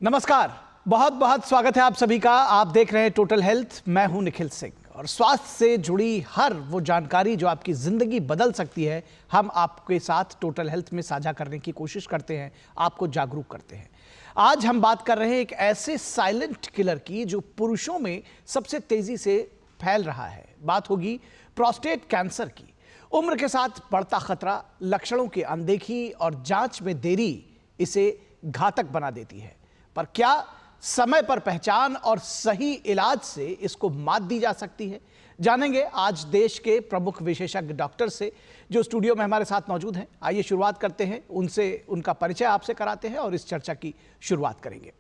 नमस्कार, बहुत बहुत स्वागत है आप सभी का। आप देख रहे हैं टोटल हेल्थ। मैं हूं निखिल सिंह और स्वास्थ्य से जुड़ी हर वो जानकारी जो आपकी जिंदगी बदल सकती है, हम आपके साथ टोटल हेल्थ में साझा करने की कोशिश करते हैं, आपको जागरूक करते हैं। आज हम बात कर रहे हैं एक ऐसे साइलेंट किलर की जो पुरुषों में सबसे तेजी से फैल रहा है। बात होगी प्रोस्टेट कैंसर की। उम्र के साथ बढ़ता खतरा, लक्षणों की अनदेखी और जांच में देरी इसे घातक बना देती है। पर क्या समय पर पहचान और सही इलाज से इसको मात दी जा सकती है? जानेंगे आज देश के प्रमुख विशेषज्ञ डॉक्टर से जो स्टूडियो में हमारे साथ मौजूद हैं। आइए शुरुआत करते हैं उनसे, उनका परिचय आपसे कराते हैं और इस चर्चा की शुरुआत करेंगे।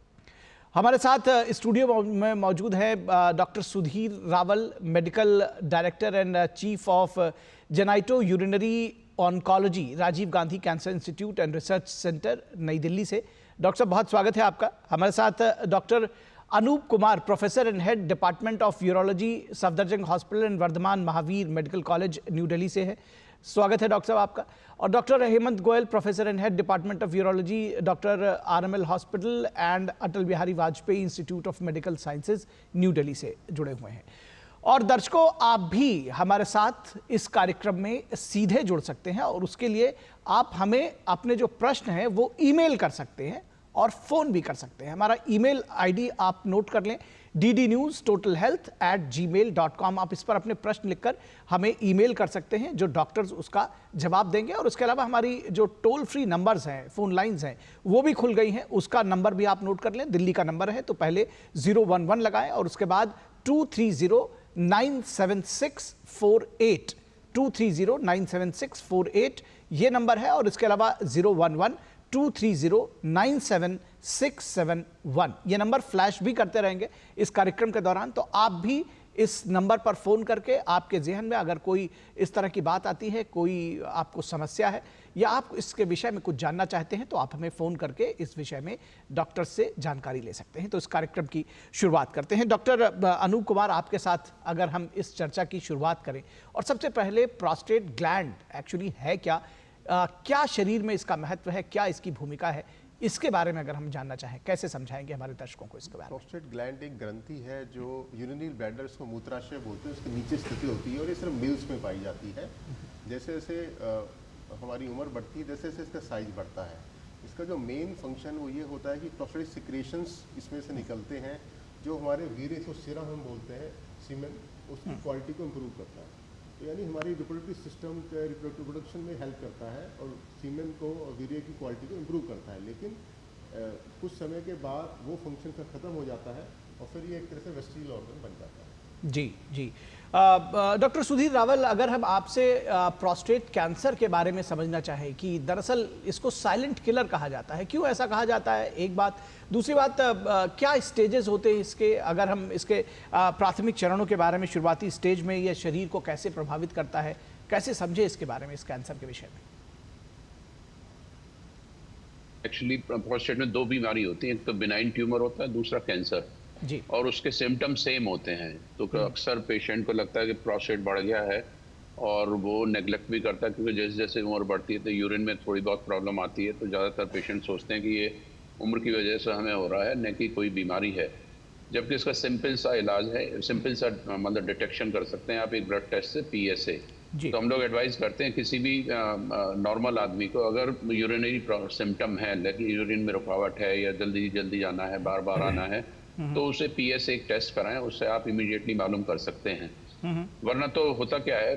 हमारे साथ स्टूडियो में मौजूद है doctor Sudhir Rawal, medical director and chief of genito urinary oncology, Rajiv Gandhi cancer institute and research centre, नई दिल्ली से। डॉक्टर साहब, बहुत स्वागत है आपका। हमारे साथ doctor Anoop Kumar, professor and head department of urology, Safdarjung hospital and Vardhman Mahavir medical college, new Delhi से है। स्वागत है डॉक्टर साहब आपका। और doctor Hemant Goyal, professor and head department of urology, doctor RML hospital and Atal Bihari Vajpayee institute of medical sciences, new Delhi से जुड़े हुए हैं। और दर्शकों, आप भी हमारे साथ इस कार्यक्रम में सीधे जुड़ सकते हैं और उसके लिए आप हमें अपने जो प्रश्न हैं वो ईमेल कर सकते हैं और फोन भी कर सकते हैं। हमारा ईमेल आईडी आप नोट कर लें, ddnewstotalhealth@gmail.com। आप इस पर अपने प्रश्न लिखकर हमें ईमेल कर सकते हैं, जो डॉक्टर्स उसका जवाब देंगे। और उसके अलावा हमारी जो टोल फ्री नंबर्स हैं, फोन लाइंस हैं, वो भी खुल गई हैं। उसका नंबर भी आप नोट कर लें। दिल्ली का नंबर है तो पहले 011 लगाएं और उसके बाद 230-97648, 230-97648 ये नंबर है। और इसके अलावा 011-230-97671 ये नंबर फ्लैश भी करते रहेंगे इस कार्यक्रम के दौरान। तो आप भी इस नंबर पर फोन करके आपके जहन में अगर कोई इस तरह की बात आती है, कोई आपको समस्या है या आप इसके विषय में कुछ जानना चाहते हैं, तो आप हमें फोन करके इस विषय में डॉक्टर से जानकारी ले सकते हैं। तो इस कार्यक्रम की शुरुआत करते हैं। डॉक्टर अनूप कुमार, आपके साथ अगर हम इस चर्चा की शुरुआत करें, और सबसे पहले प्रोस्टेट ग्लैंड एक्चुअली है क्या, क्या शरीर में इसका महत्व है, क्या इसकी भूमिका है, इसके बारे में अगर हम जानना चाहें, कैसे समझाएंगे हमारे दर्शकों को इसके बारे में? प्रोस्टेट ग्लैंड एक ग्रंथि है जो यूरिनरी ब्लैडर, इसको मूत्राशय बोलते हैं, उसके नीचे स्थिति होती है और ये सिर्फ मेल्स में पाई जाती है। जैसे जैसे हमारी उम्र बढ़ती है, जैसे जैसे इसका साइज बढ़ता है। इसका जो मेन फंक्शन वो ये होता है कि प्रोस्टेट सिक्रेशंस इसमें से निकलते हैं, जो हमारे वीर्य को सीरम हम बोलते हैं, सीमेन, उसकी क्वालिटी को इम्प्रूव करता है। तो यानी हमारी रिप्रोडक्टिव सिस्टम के रिप्रोडक्शन में हेल्प करता है और सीमेन को और वीर्य की क्वालिटी को इम्प्रूव करता है। लेकिन कुछ समय के बाद वो फंक्शन का ख़त्म हो जाता है और फिर ये एक तरह से वेस्टिजियल ऑर्गन बन जाता है। जी जी। डॉक्टर सुधीर रावल, अगर हम आपसे प्रोस्टेट कैंसर के बारे में समझना चाहें कि दरअसल इसको साइलेंट किलर कहा जाता है, क्यों ऐसा कहा जाता है, एक बात। दूसरी बात, क्या स्टेजेस होते हैं इसके, अगर हम इसके प्राथमिक चरणों के बारे में, शुरुआती स्टेज में यह शरीर को कैसे प्रभावित करता है, कैसे समझे इसके बारे में, इस कैंसर के विषय में? एक्चुअली प्रोस्टेट में दो बीमारी होती है, एक तो बिनाइन ट्यूमर होता है, दूसरा कैंसर जी। और उसके सिम्टम सेम होते हैं। तो अक्सर पेशेंट को लगता है कि प्रोस्टेट बढ़ गया है और वो नेग्लेक्ट भी करता है, क्योंकि जैसे जैसे उम्र बढ़ती है तो यूरिन में थोड़ी बहुत प्रॉब्लम आती है। तो ज़्यादातर पेशेंट सोचते हैं कि ये उम्र की वजह से हमें हो रहा है, न कि कोई बीमारी है। जबकि इसका सिंपल सा इलाज है, सिंपल सा मतलब डिटेक्शन कर सकते हैं आप एक ब्लड टेस्ट से, PSA। तो हम लोग एडवाइस करते हैं किसी भी नॉर्मल आदमी को, अगर यूरिनरी सिम्टम है, लेकिन यूरिन में रुकावट है या जल्दी जल्दी जाना है, बार बार आना है, तो उसे PSA एक टेस्ट कराएं, उससे आप इमीडिएटली मालूम कर सकते हैं। वरना तो होता क्या है,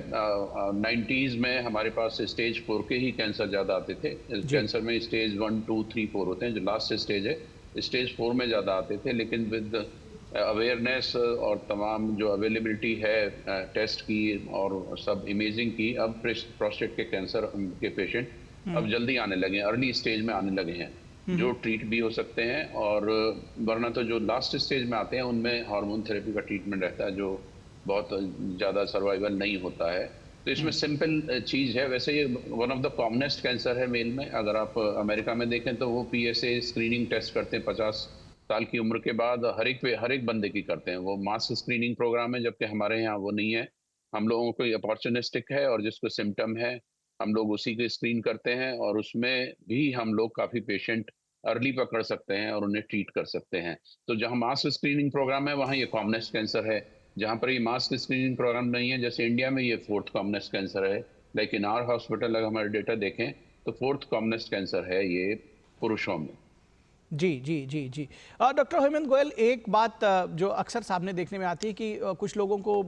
90s में हमारे पास स्टेज 4 के ही कैंसर ज़्यादा आते थे। कैंसर में स्टेज 1, 2, 3, 4 होते हैं, जो लास्ट स्टेज है स्टेज 4 में ज़्यादा आते थे। लेकिन विद अवेयरनेस और तमाम जो अवेलेबिलिटी है टेस्ट की और सब इमेजिंग की, अब प्रोस्टेट के कैंसर के पेशेंट अब जल्दी आने लगे हैं, अर्ली स्टेज में आने लगे हैं, जो ट्रीट भी हो सकते हैं। और वरना तो जो लास्ट स्टेज में आते हैं उनमें हार्मोन थेरेपी का ट्रीटमेंट रहता है, जो बहुत ज़्यादा सर्वाइवल नहीं होता है। तो इसमें सिंपल चीज़ है। वैसे ये one of the commonest cancer है मेल में। अगर आप अमेरिका में देखें तो वो PSA स्क्रीनिंग टेस्ट करते हैं 50 साल की उम्र के बाद, हर एक बंदे की करते हैं। वो मास स्क्रीनिंग प्रोग्राम है, जबकि हमारे यहाँ वो नहीं है। हम लोगों को अपॉर्चुनिस्टिक है और जिसको सिम्टम है हम लोग उसी को स्क्रीन करते हैं, और उसमें भी हम लोग काफ़ी पेशेंट अर्ली पकड़ सकते हैं और उन्हें ट्रीट कर सकते हैं। तो जहाँ मास स्क्रीनिंग प्रोग्राम है वहाँ ये कॉमनेस्ट कैंसर है। जहाँ पर ये मास स्क्रीनिंग प्रोग्राम नहीं है, जैसे इंडिया में ये 4th कॉमनेस्ट कैंसर है, लेकिन आवर हॉस्पिटल अगर हमारे डेटा देखें तो 4th कॉमनेस्ट कैंसर है ये पुरुषों में। जी जी जी जी। डॉक्टर हेमंत गोयल, एक बात जो अक्सर सामने देखने में आती है कि कुछ लोगों को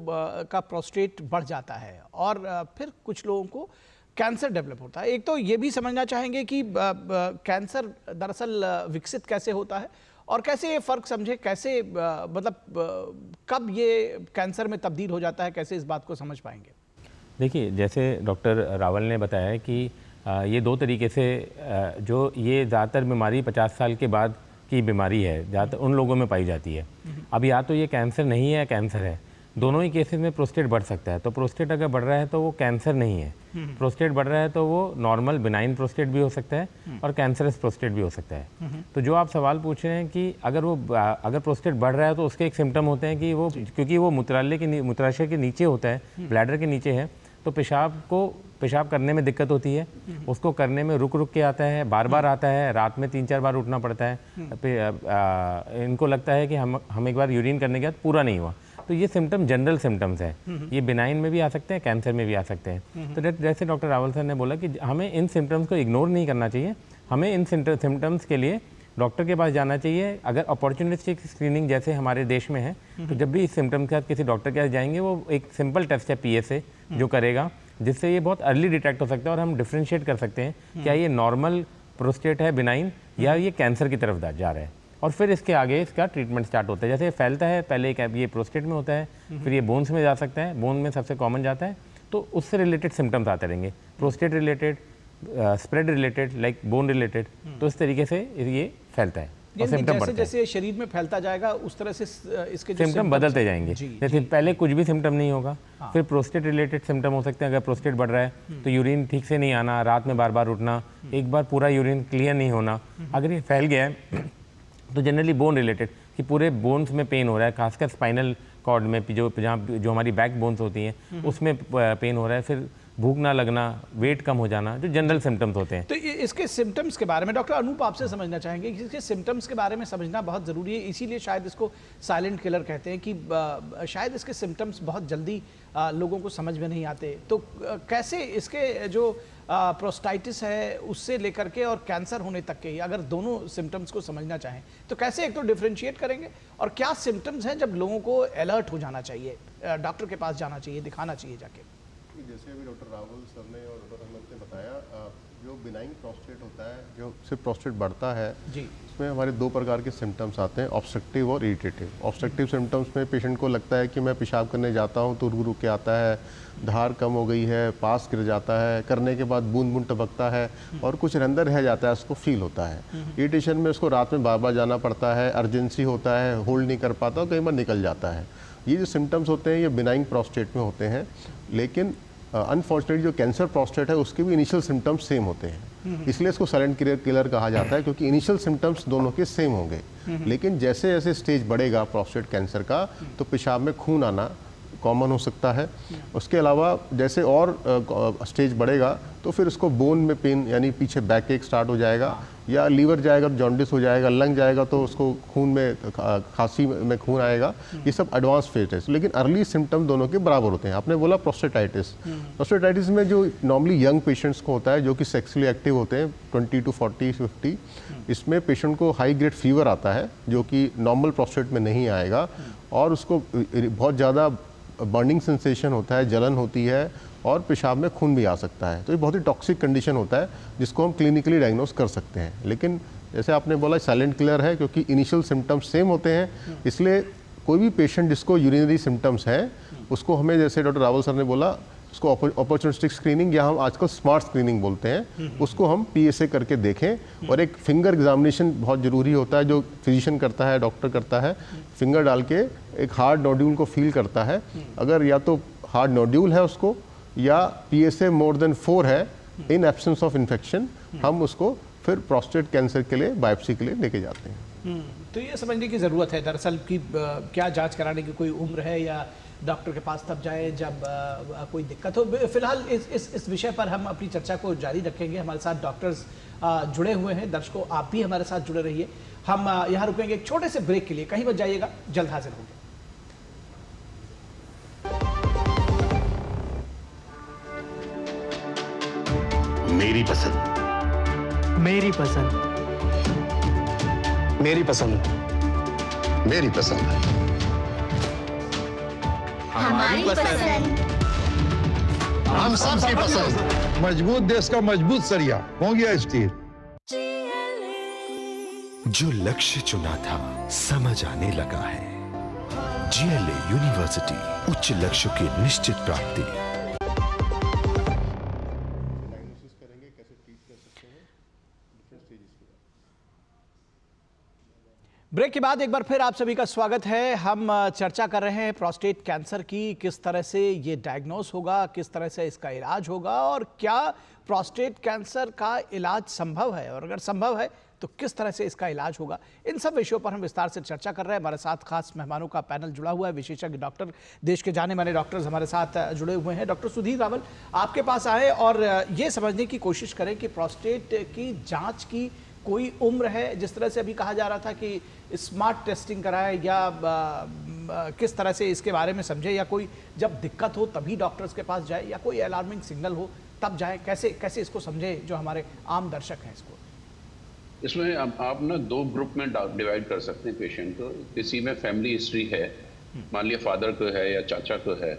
का प्रोस्टेट बढ़ जाता है और फिर कुछ लोगों को कैंसर डेवलप होता है। एक तो ये भी समझना चाहेंगे कि कैंसर दरअसल विकसित कैसे होता है और कैसे ये फ़र्क समझे, कैसे कब ये कैंसर में तब्दील हो जाता है, कैसे इस बात को समझ पाएंगे? देखिए, जैसे डॉक्टर रावल ने बताया कि ये दो तरीके से जो ये ज़्यादातर बीमारी 50 साल के बाद की बीमारी है, ज़्यादातर उन लोगों में पाई जाती है। अब या तो ये कैंसर नहीं है या कैंसर है, दोनों ही केसेस में प्रोस्टेट बढ़ सकता है। तो प्रोस्टेट अगर बढ़ रहा है तो वो कैंसर नहीं है, प्रोस्टेट बढ़ रहा है तो वो नॉर्मल बिनाइन प्रोस्टेट भी हो सकता है और कैंसरस प्रोस्टेट भी हो सकता है। तो जो आप सवाल पूछ रहे हैं कि अगर प्रोस्टेट बढ़ रहा है तो उसके एक सिम्टम होते हैं कि वो, क्योंकि वो मूत्राशय के नीचे होता है, ब्लैडर के नीचे है, तो पेशाब करने में दिक्कत होती है, उसको करने में रुक के आता है, बार बार आता है, रात में 3-4 बार उठना पड़ता है। इनको लगता है कि हम एक बार यूरिन करने के बाद पूरा नहीं हुआ। तो ये सिम्टम जनरल सिम्टम्स है, ये बिनाइन में भी आ सकते हैं, कैंसर में भी आ सकते हैं। तो जैसे डॉक्टर रावल सर ने बोला कि हमें इन सिम्टम्स को इग्नोर नहीं करना चाहिए, हमें इन सिम्टम्स के लिए डॉक्टर के पास जाना चाहिए। अगर अपॉर्चुनिस्टिक स्क्रीनिंग जैसे हमारे देश में है, तो जब भी इस सिम्टम्स के साथ किसी डॉक्टर के पास जाएंगे, वो एक सिंपल टेस्ट है PSA जो करेगा, जिससे ये बहुत अर्ली डिटेक्ट हो सकता है और हम डिफ्रेंशिएट कर सकते हैं क्या ये नॉर्मल प्रोस्टेट है बिनाइन या ये कैंसर की तरफ जा रहा है। और फिर इसके आगे इसका ट्रीटमेंट स्टार्ट होता है। जैसे फैलता है, पहले ये प्रोस्टेट में होता है, फिर ये बोन्स में जा सकता है, बोन में सबसे कॉमन जाता है, तो उससे रिलेटेड सिम्टम्स आते रहेंगे, prostate related, spread related, like bone related. तो इस तरीके से ये फैलता है। जैसे जैसे शरीर में फैलता जाएगा उस तरह से इसके सिम्टम बदलते जाएंगे। जैसे पहले कुछ भी सिम्टम नहीं होगा, फिर प्रोस्टेट रिलेटेड सिम्टम हो सकते हैं। अगर प्रोस्टेट बढ़ रहा है तो यूरिन ठीक से नहीं आना, रात में बार बार उठना, एक बार पूरा यूरिन क्लियर नहीं होना। अगर ये फैल गया है तो जनरली बोन रिलेटेड, कि पूरे बोन्स में पेन हो रहा है, खासकर स्पाइनल कॉर्ड में जो हमारी बैक बोन्स होती हैं उसमें पेन हो रहा है, फिर भूख ना लगना, वेट कम हो जाना, जो जनरल सिम्टम्स होते हैं। तो इसके सिम्टम्स के बारे में डॉक्टर अनूप आपसे समझना चाहेंगे कि इसके सिम्टम्स के बारे में समझना बहुत ज़रूरी है, इसीलिए शायद इसको साइलेंट किलर कहते हैं कि शायद इसके सिम्टम्स बहुत जल्दी लोगों को समझ में नहीं आते। तो कैसे इसके जो प्रोस्टाइटिस है उससे लेकर के और कैंसर होने तक के, अगर दोनों सिम्टम्स को समझना चाहें तो कैसे एक तो डिफ्रेंशिएट करेंगे, और क्या सिम्टम्स हैं जब लोगों को अलर्ट हो जाना चाहिए, डॉक्टर के पास जाना चाहिए, दिखाना चाहिए जाके? जैसे अभी डॉक्टर रावल सर ने और डॉक्टर हेमंत ने बताया, जो बिनाइन प्रोस्टेट होता है, जो सिर्फ प्रोस्टेट बढ़ता है जी, उसमें हमारे 2 प्रकार के सिम्टम्स आते हैं, ऑब्स्ट्रक्टिव और इरिटेटिव। ऑब्स्ट्रक्टिव सिम्टम्स में पेशेंट को लगता है कि मैं पेशाब करने जाता हूँ तो रुक के आता है, धार कम हो गई है, पास गिर जाता है, करने के बाद बूंद बूंद टपकता है और कुछ अंदर रह जाता है, उसको फील होता है। इरिटेशन में उसको रात में बार बार जाना पड़ता है, अर्जेंसी होता है, होल्ड नहीं कर पाता और कई बार निकल जाता है। ये जो सिम्टम्स होते हैं ये बिनाइन प्रोस्टेट में होते हैं, लेकिन अनफॉर्चुनेटली जो कैंसर प्रोस्टेट है उसके भी इनिशियल सिम्टम्स सेम होते हैं, इसलिए इसको साइलेंट किलर कहा जाता है, क्योंकि इनिशियल सिम्टम्स दोनों के सेम होंगे। लेकिन जैसे जैसे स्टेज बढ़ेगा प्रोस्टेट कैंसर का, तो पेशाब में खून आना कॉमन हो सकता है। उसके अलावा जैसे और स्टेज बढ़ेगा तो फिर उसको बोन में पेन, यानी पीछे बैक एक स्टार्ट हो जाएगा, या लीवर जाएगा तो जॉन्डिस हो जाएगा, लंग जाएगा तो उसको खून में, खांसी में खून आएगा। ये सब एडवांस फेज है, लेकिन अर्ली सिम्टम दोनों के बराबर होते हैं। आपने बोला प्रोस्टेटाइटिस में जो नॉर्मली यंग पेशेंट्स को होता है, जो कि सेक्सुअली एक्टिव होते हैं 20 to 40, 50, इसमें पेशेंट को हाई ग्रेड फीवर आता है जो कि नॉर्मल प्रोस्टेट में नहीं आएगा, और उसको बहुत ज़्यादा बर्निंग सेंसेशन होता है, जलन होती है और पेशाब में खून भी आ सकता है। तो ये बहुत ही टॉक्सिक कंडीशन होता है जिसको हम क्लिनिकली डायग्नोस कर सकते हैं। लेकिन जैसे आपने बोला साइलेंट किलर है, क्योंकि इनिशियल सिम्टम्स सेम होते हैं, इसलिए कोई भी पेशेंट जिसको यूरिनरी सिम्टम्स हैं उसको हमें, जैसे डॉक्टर रावल सर ने बोला, उसको अपॉर्चुनिस्टिक स्क्रीनिंग या हम आजकल स्मार्ट स्क्रीनिंग बोलते हैं, उसको हम PSA करके देखें। और एक फिंगर एग्जामिनेशन बहुत ज़रूरी होता है, जो फिजिशियन करता है, डॉक्टर करता है, फिंगर डाल के एक हार्ड नोड्यूल को फील करता है। अगर या तो हार्ड नोड्यूल है उसको, या PSA मोर देन 4 है, इन एब्सेंस ऑफ इन्फेक्शन, हम उसको फिर प्रोस्टेट कैंसर के लिए बायोप्सी के लिए लेके जाते हैं। तो ये समझने की ज़रूरत है दरअसल कि क्या जांच कराने की कोई उम्र है या डॉक्टर के पास तब जाएं जब कोई दिक्कत हो। फिलहाल इस विषय पर हम अपनी चर्चा को जारी रखेंगे। हमारे साथ डॉक्टर्स जुड़े हुए हैं। दर्शकों, आप भी हमारे साथ जुड़े रहिए। हम यहाँ रुकेंगे एक छोटे से ब्रेक के लिए, कहीं मत जाइएगा, जल्द हाजिर होंगे। मेरी पसंद, मेरी पसंद, मेरी पसंद, मेरी पसंद, हमारी पसंद, हम सबकी पसंद। मजबूत देश का मजबूत सरिया हो गया स्टील। जो लक्ष्य चुना था समझ आने लगा है। GLA यूनिवर्सिटी, उच्च लक्ष्य की निश्चित प्राप्ति। डायग्नोसिस करेंगे, कैसे ट्रीट कर सकते हैं डिफरेंट स्टेजेस के बाद। ब्रेक के बाद एक बार फिर आप सभी का स्वागत है। हम चर्चा कर रहे हैं प्रोस्टेट कैंसर की, किस तरह से ये डायग्नोस होगा, किस तरह से इसका इलाज होगा और क्या प्रोस्टेट कैंसर का इलाज संभव है, और अगर संभव है तो किस तरह से इसका इलाज होगा। इन सब विषयों पर हम विस्तार से चर्चा कर रहे हैं। हमारे साथ खास मेहमानों का पैनल जुड़ा हुआ है। विशेषज्ञ डॉक्टर, देश के जाने माने डॉक्टर्स हमारे साथ जुड़े हुए हैं। डॉक्टर सुधीर रावल, आपके पास आए और ये समझने की कोशिश करें कि प्रोस्टेट की जांच की कोई उम्र है? जिस तरह से अभी कहा जा रहा था कि स्मार्ट टेस्टिंग कराएं या किस तरह से इसके बारे में समझे, या कोई जब दिक्कत हो तभी डॉक्टर्स के पास जाए, या कोई अलार्मिंग सिग्नल हो तब जाए, कैसे इसको समझे जो हमारे आम दर्शक हैं इसको? इसमें आप ना दो ग्रुप में डिवाइड कर सकते हैं पेशेंट को। किसी में फैमिली हिस्ट्री है, मान लिया फादर को है या चाचा को है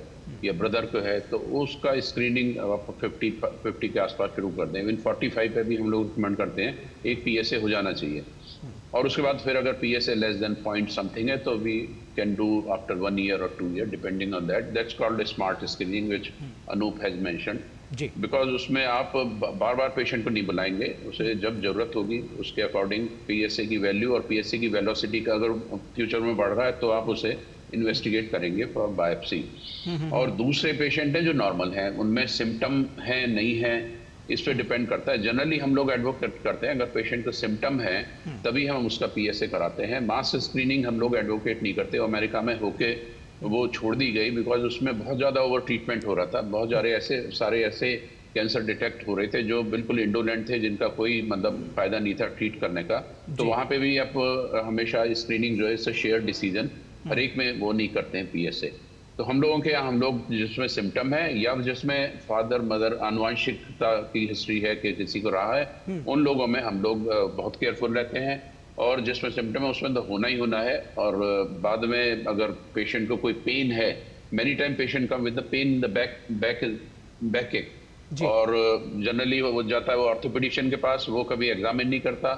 या ब्रदर को है, तो उसका स्क्रीनिंग आप 50 के आसपास शुरू कर दें। इवन 45 पे भी हम लोग रिकमेंड करते हैं एक PSA हो जाना चाहिए। और उसके बाद फिर अगर PSA less than point something है तो we can do after 1 year or 2 year depending on that. That's called smart screening which Anoop has mentioned. जी, बिकॉज उसमें आप बार बार पेशेंट को नहीं बुलाएंगे, उसे जब जरूरत होगी उसके अकॉर्डिंग PSA की वैल्यू और PSA की वेलोसिटी का अगर फ्यूचर में बढ़ रहा है तो आप उसे इन्वेस्टिगेट करेंगे फॉर बायोप्सी। और दूसरे पेशेंट हैं जो नॉर्मल हैं, उनमें सिम्टम है नहीं है, इस पे डिपेंड करता है। जनरली हम लोग एडवोकेट करते हैं अगर पेशेंट को सिम्टम है तभी हम उसका PSA कराते हैं। मास स्क्रीनिंग हम लोग एडवोकेट नहीं करते। अमेरिका में होके वो छोड़ दी गई बिकॉज उसमें बहुत ज़्यादा ओवर ट्रीटमेंट हो रहा था। बहुत सारे ऐसे कैंसर डिटेक्ट हो रहे थे जो बिल्कुल इंडोलेंट थे, जिनका कोई मतलब फ़ायदा नहीं था ट्रीट करने का। तो वहाँ पे भी आप हमेशा स्क्रीनिंग जो है इससे शेयर डिसीजन, हर एक में वो नहीं करते हैं PSA। तो हम लोगों के यहाँ हम लोग जिसमें सिम्टम है या जिसमें फादर मदर आनुवंशिकता की हिस्ट्री है कि किसी को रहा है, उन लोगों में हम लोग बहुत केयरफुल रहते हैं। और जिसमें सिम्टम है उसमें तो होना ही होना है। और बाद में अगर पेशेंट को कोई पेन है, many time patient come with the pain in the back एक, और जनरली वो जाता है वो ऑर्थोपेडिशियन के पास, वो कभी एग्जामिन नहीं करता,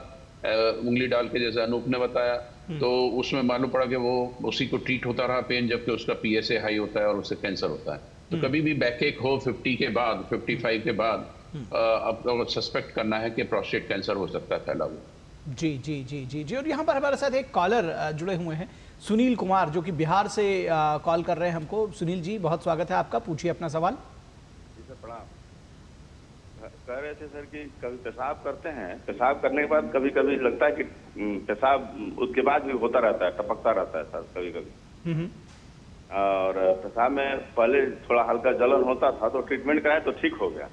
उंगली डाल के जैसे अनूप ने बताया, तो उसमें मालूम पड़ा कि वो उसी को ट्रीट होता रहा पेन, जबकि उसका PSA हाई होता है और उससे कैंसर होता है। तो कभी भी बैक एक हो 50 के बाद, 55 के बाद अब सस्पेक्ट करना है कि प्रोस्टेट कैंसर हो सकता है फैला हुआ। जी जी जी जी जी। और यहाँ पर हमारे साथ एक कॉलर जुड़े हुए हैं, सुनील कुमार, जो कि बिहार से कॉल कर रहे हैं हमको। सुनील जी, बहुत स्वागत है आपका, पूछिए अपना सवाल। जी सर, प्रणाम। कह रहे थे सर कि कभी पेशाब करते हैं, पेशाब करने के बाद कभी कभी लगता है कि पेशाब उसके बाद भी होता रहता है, टपकता रहता है सर कभी कभी। और पेशाब में पहले थोड़ा हल्का जलन होता था तो ट्रीटमेंट कराए तो ठीक हो गया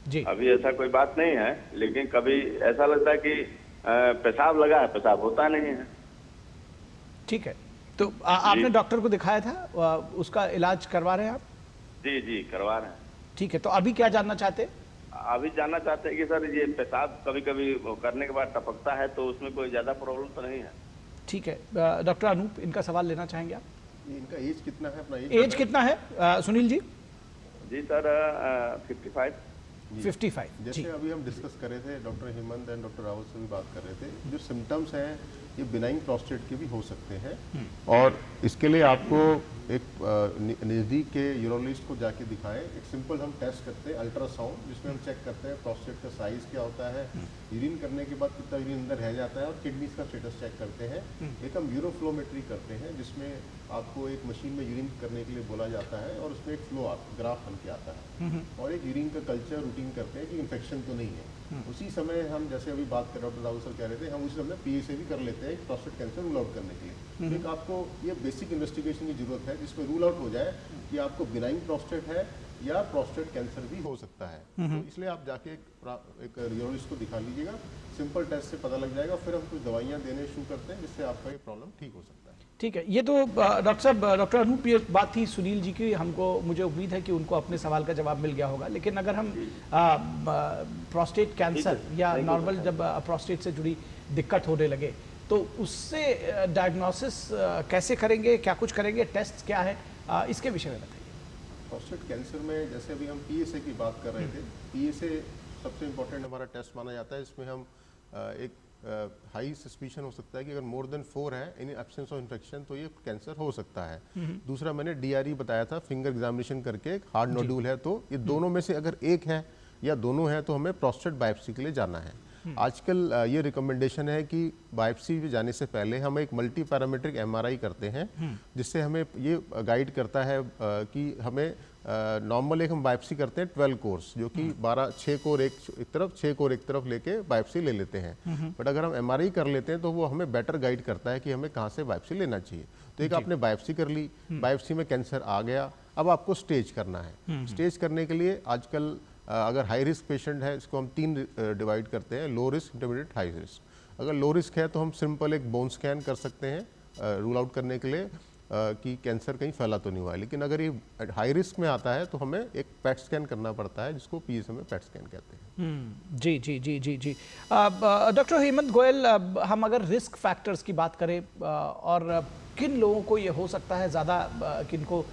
जी। अभी ऐसा कोई बात नहीं है, लेकिन कभी ऐसा लगता है कि पेशाब लगा है, पेशाब होता नहीं है। ठीक है, तो आपने डॉक्टर को दिखाया था, उसका इलाज करवा रहे हैं आप? जी जी करवा रहे हैं। ठीक है, तो अभी क्या जानना चाहते हैं? अभी जानना चाहते हैं कि सर ये पेशाब कभी कभी करने के बाद टपकता है तो उसमें कोई ज्यादा प्रॉब्लम तो नहीं है? ठीक है, डॉक्टर अनूप, इनका सवाल लेना चाहेंगे आप? इनका एज कितना है? अपना एज कितना है सुनील जी? जी सर 55। 55। जैसे अभी हम डिस्कस कर रहे थे, doctor Hemant and doctor Rawat से भी बात कर रहे थे, जो सिम्टम्स हैं ये बिनाइन प्रोस्टेट के भी हो सकते हैं। और इसके लिए आपको एक नज़दीक के यूरोलॉजिस्ट को जाके दिखाएं। एक सिंपल हम टेस्ट करते हैं अल्ट्रासाउंड, जिसमें हम चेक करते हैं प्रोस्टेट का साइज़ क्या होता है, यूरिन करने के बाद कितना यूरिन अंदर रह जाता है, और किडनीज का स्टेटस चेक करते हैं। एक हम यूरोफ्लोमेट्री करते हैं, जिसमें आपको एक मशीन में यूरिन करने के लिए बोला जाता है और उसमें एक फ्लो ग्राफ बन के आता है, और एक यूरिन का कल्चर रूटीन करते हैं कि इन्फेक्शन तो नहीं है। उसी समय हम जैसे अभी बात कर डॉक्टर राहुल सर कह रहे थे, हम उसी समय PSA भी कर लेते हैं प्रोस्टेट कैंसर रूल आउट करने के लिए। एक आपको ये बेसिक इन्वेस्टिगेशन की जरूरत है जिसमें रूल आउट हो जाए कि आपको बिनाइन प्रोस्टेट है या प्रोस्टेट कैंसर भी हो सकता है। तो इसलिए आप जाके एक यूरोलॉजिस्ट को दिखा लीजिएगा, सिंपल टेस्ट से पता लग जाएगा, फिर हम कुछ दवाइयाँ देने शुरू करते हैं जिससे आपका ये प्रॉब्लम ठीक हो सकता है। ठीक है, ये तो डॉक्टर साहब, डॉक्टर अनूप, ये बात थी सुनील जी की, मुझे उम्मीद है कि उनको अपने सवाल का जवाब मिल गया होगा। लेकिन अगर हम प्रोस्टेट कैंसर या नॉर्मल जब प्रोस्टेट से जुड़ी दिक्कत होने लगे तो उससे डायग्नोसिस कैसे करेंगे, क्या कुछ करेंगे, टेस्ट क्या है, इसके विषय में बताइए। प्रोस्टेट कैंसर में जैसे अभी हम PSA की बात कर रहे थे, PSA सबसे इम्पोर्टेंट हमारा टेस्ट माना जाता है। इसमें हम एक हाई सस्पिशन हो सकता है कि अगर मोर देन 4 है इन एब्सेंस ऑफ इन्फेक्शन तो ये कैंसर हो सकता है। दूसरा मैंने DRE बताया था, फिंगर एग्जामिनेशन करके एक हार्ड नोड्यूल है, तो ये दोनों में से अगर एक है या दोनों है तो हमें प्रोस्टेट बायोप्सी के लिए जाना है। आजकल ये रिकमेंडेशन है कि बायोप्सी जाने से पहले हम एक मल्टी पैरामीट्रिक MRI करते हैं, जिससे हमें ये गाइड करता है कि हमें नॉर्मल एक हम बायोप्सी करते हैं 12 कोर्स, जो कि 6 कोर एक तरफ 6 कोर एक तरफ लेके बायोप्सी ले लेते हैं। बट अगर हम MRI कर लेते हैं तो वो हमें बेटर गाइड करता है कि हमें कहाँ से बायोप्सी लेना चाहिए। तो एक आपने बायोप्सी कर ली, बायोप्सी में कैंसर आ गया, अब आपको स्टेज करना है। स्टेज करने के लिए आजकल अगर हाई रिस्क पेशेंट है, इसको हम 3 डिवाइड करते हैं, low risk, intermediate, high risk. अगर लो रिस्क है तो हम सिंपल एक बोन स्कैन कर सकते हैं रूल आउट करने के लिए कि कैंसर कहीं फैला तो नहीं हुआ है। लेकिन अगर ये हाई रिस्क में आता है तो हमें एक पेट स्कैन करना पड़ता है, जिसको PSA में पेट स्कैन कहते हैं। जी जी जी जी जी डॉक्टर हेमंत गोयल, हम अगर रिस्क फैक्टर्स की बात करें और किन लोगों को ये हो सकता है ज़्यादा, किन को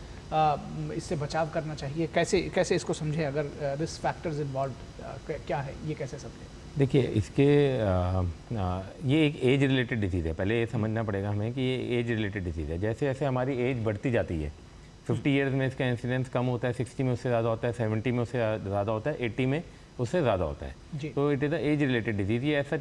इससे बचाव करना चाहिए, कैसे इसको समझें, अगर रिस्क फैक्टर्स इन्वॉल्व क्या है, ये कैसे समझें? देखिए, इसके ये एक एज रिलेटेड डिजीज़ है। पहले ये समझना पड़ेगा हमें कि ये एज रिलेटेड डिजीज़ है। जैसे जैसे हमारी एज बढ़ती जाती है, 50 ईयर्स में इसका इंसिडेंस कम होता है, 60 में उससे ज़्यादा होता है, 70 में उससे ज़्यादा होता है, 80 में उससे ज़्यादा होता है। तो it is a age related disease. ये ऐसा